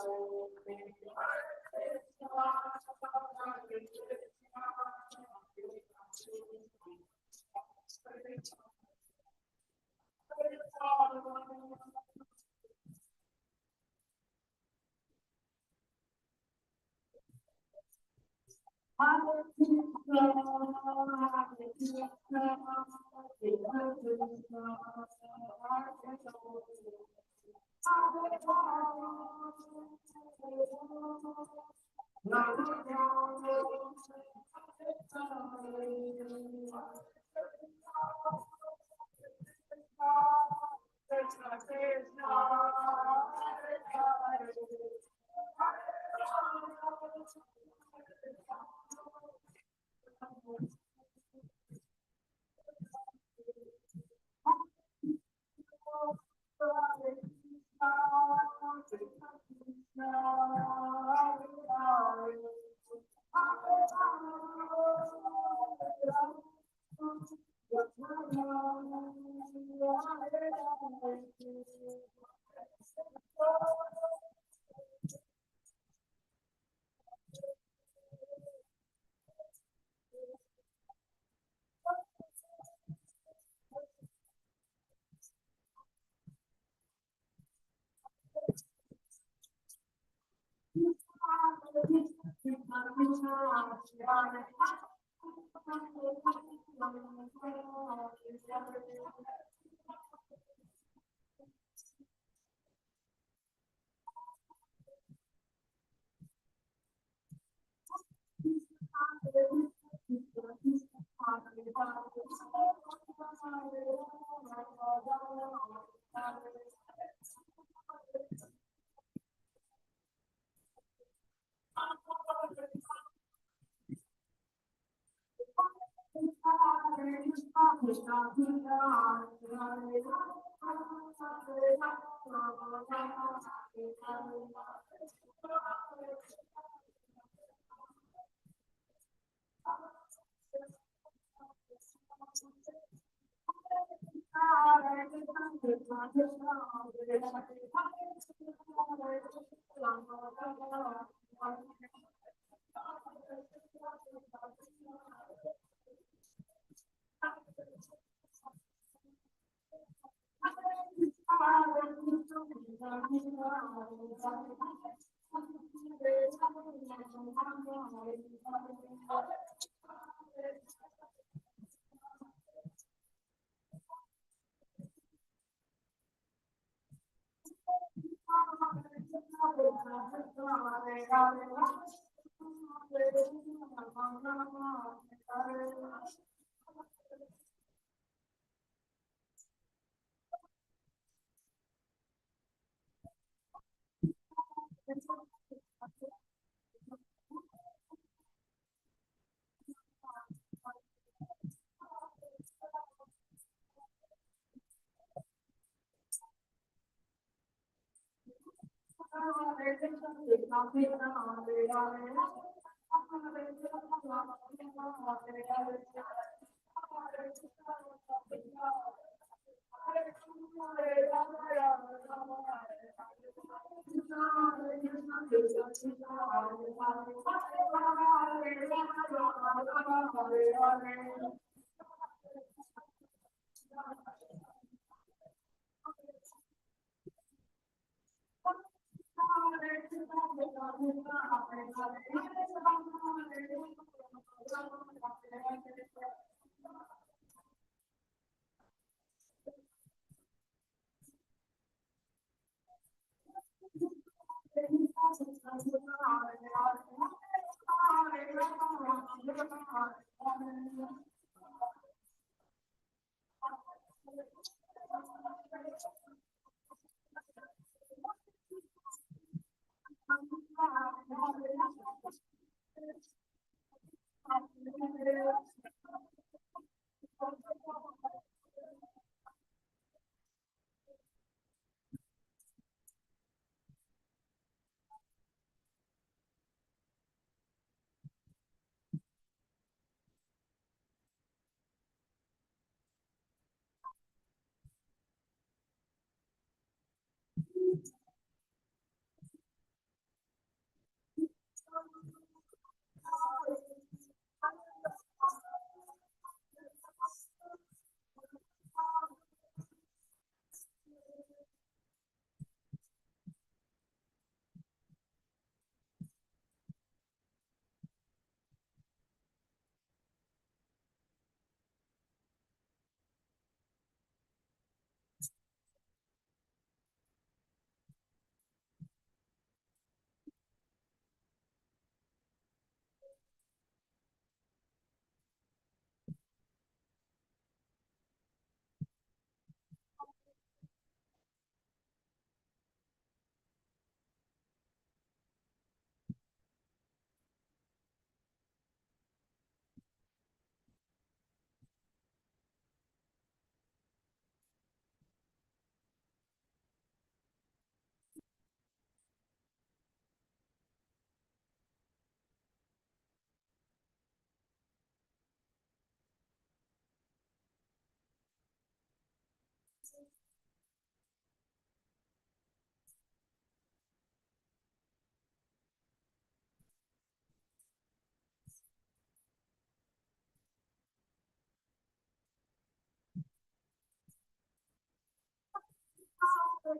S2: जय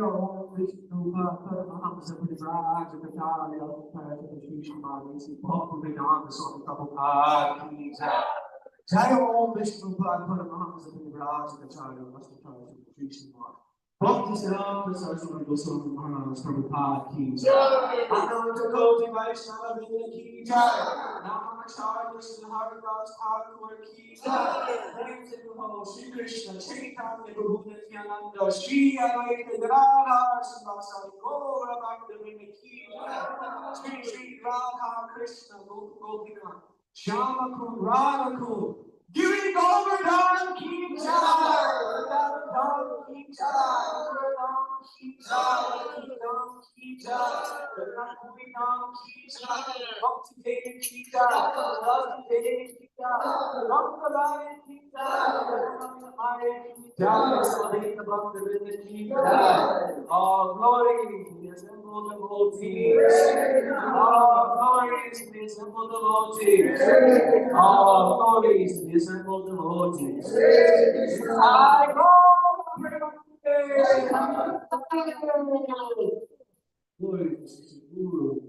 S2: ओम विष्णु परमहंस परिव्राज कटाय श्री मानसी भक्त वेदांत स्वामी प्रभुपाद की जय। जय ओम विष्णु परमहंस परिव्राज कटाय श्री भक्ति सिद्धांत सरस्वती गोस्वामी महाराज प्रभुपाद की जय। अनंत कोटि वैष्णव वृंद की जय। नामाचार्य श्री हरिदास ठाकुर की जय। प्रेम से कहो श्री कृष्ण चैतन्य प्रभु नित्यानंद श्री अद्वैत गदाधर श्रीवासादि गौर भक्तवृंद की जय। श्री श्री राधा कृष्ण गोपिका श्याम कुंद राधा कुंद गिरि गोवर्धन की जय। वृंदावन की जय। वृंदावन की जय। वृंदावन की जय। वृंदावन नाम की जय। भक्ति देव की जय। भक्ति देव की जय। रंगलाय की जय। हरे की जय। सभी भक्त वृंद की जय। All glory is in the devotees. All glory is in the devotees. All glory is in the devotees. I go. Glory to Guru.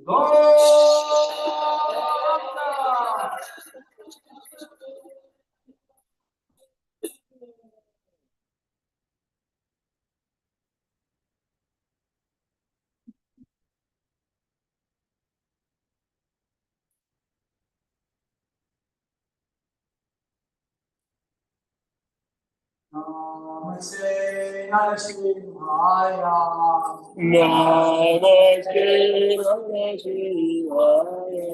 S2: Namaste Narsimhaya.
S1: Namaste Namah Shivaya.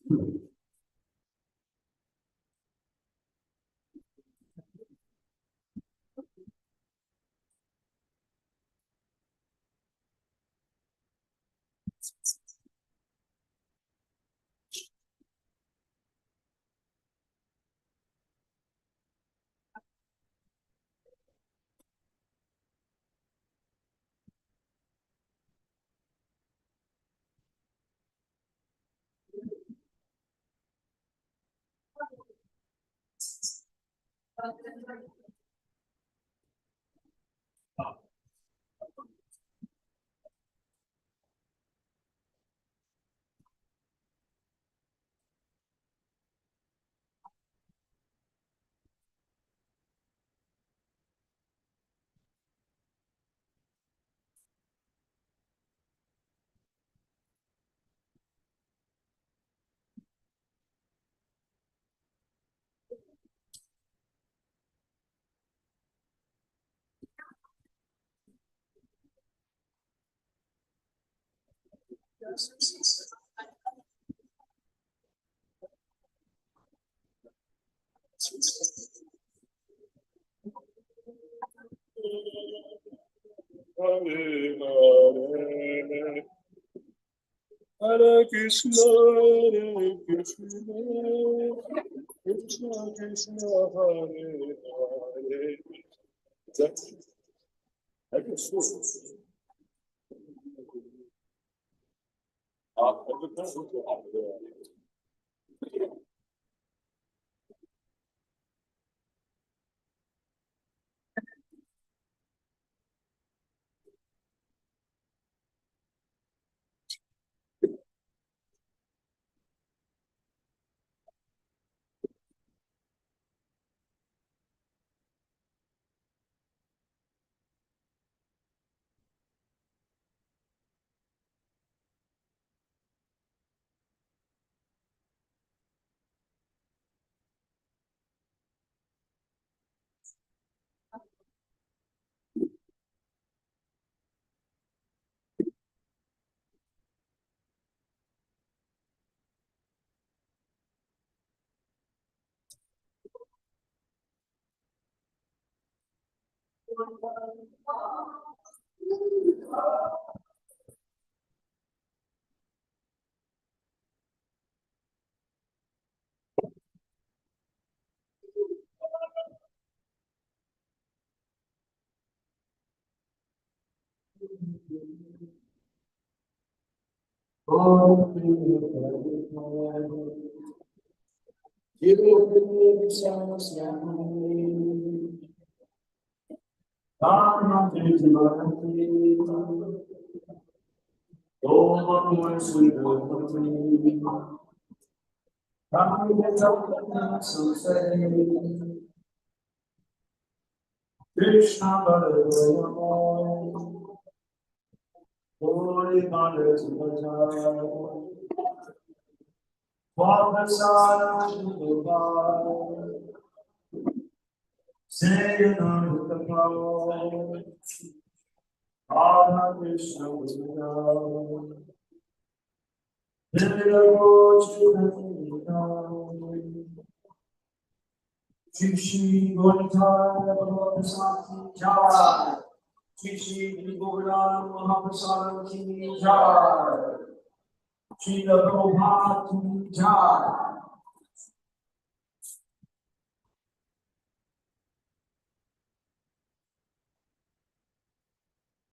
S1: Hare Hare, Hare Krishna, Hare Krishna, Krishna Krishna, Hare Hare. I can swim. Krishna Holy Mother to the Vavasara Sayanamutapa Radha Krishna Shri Gauranga Jai Shri Gauranga Mahaprasad Ki Jai Shri Prabhupada Ki Jai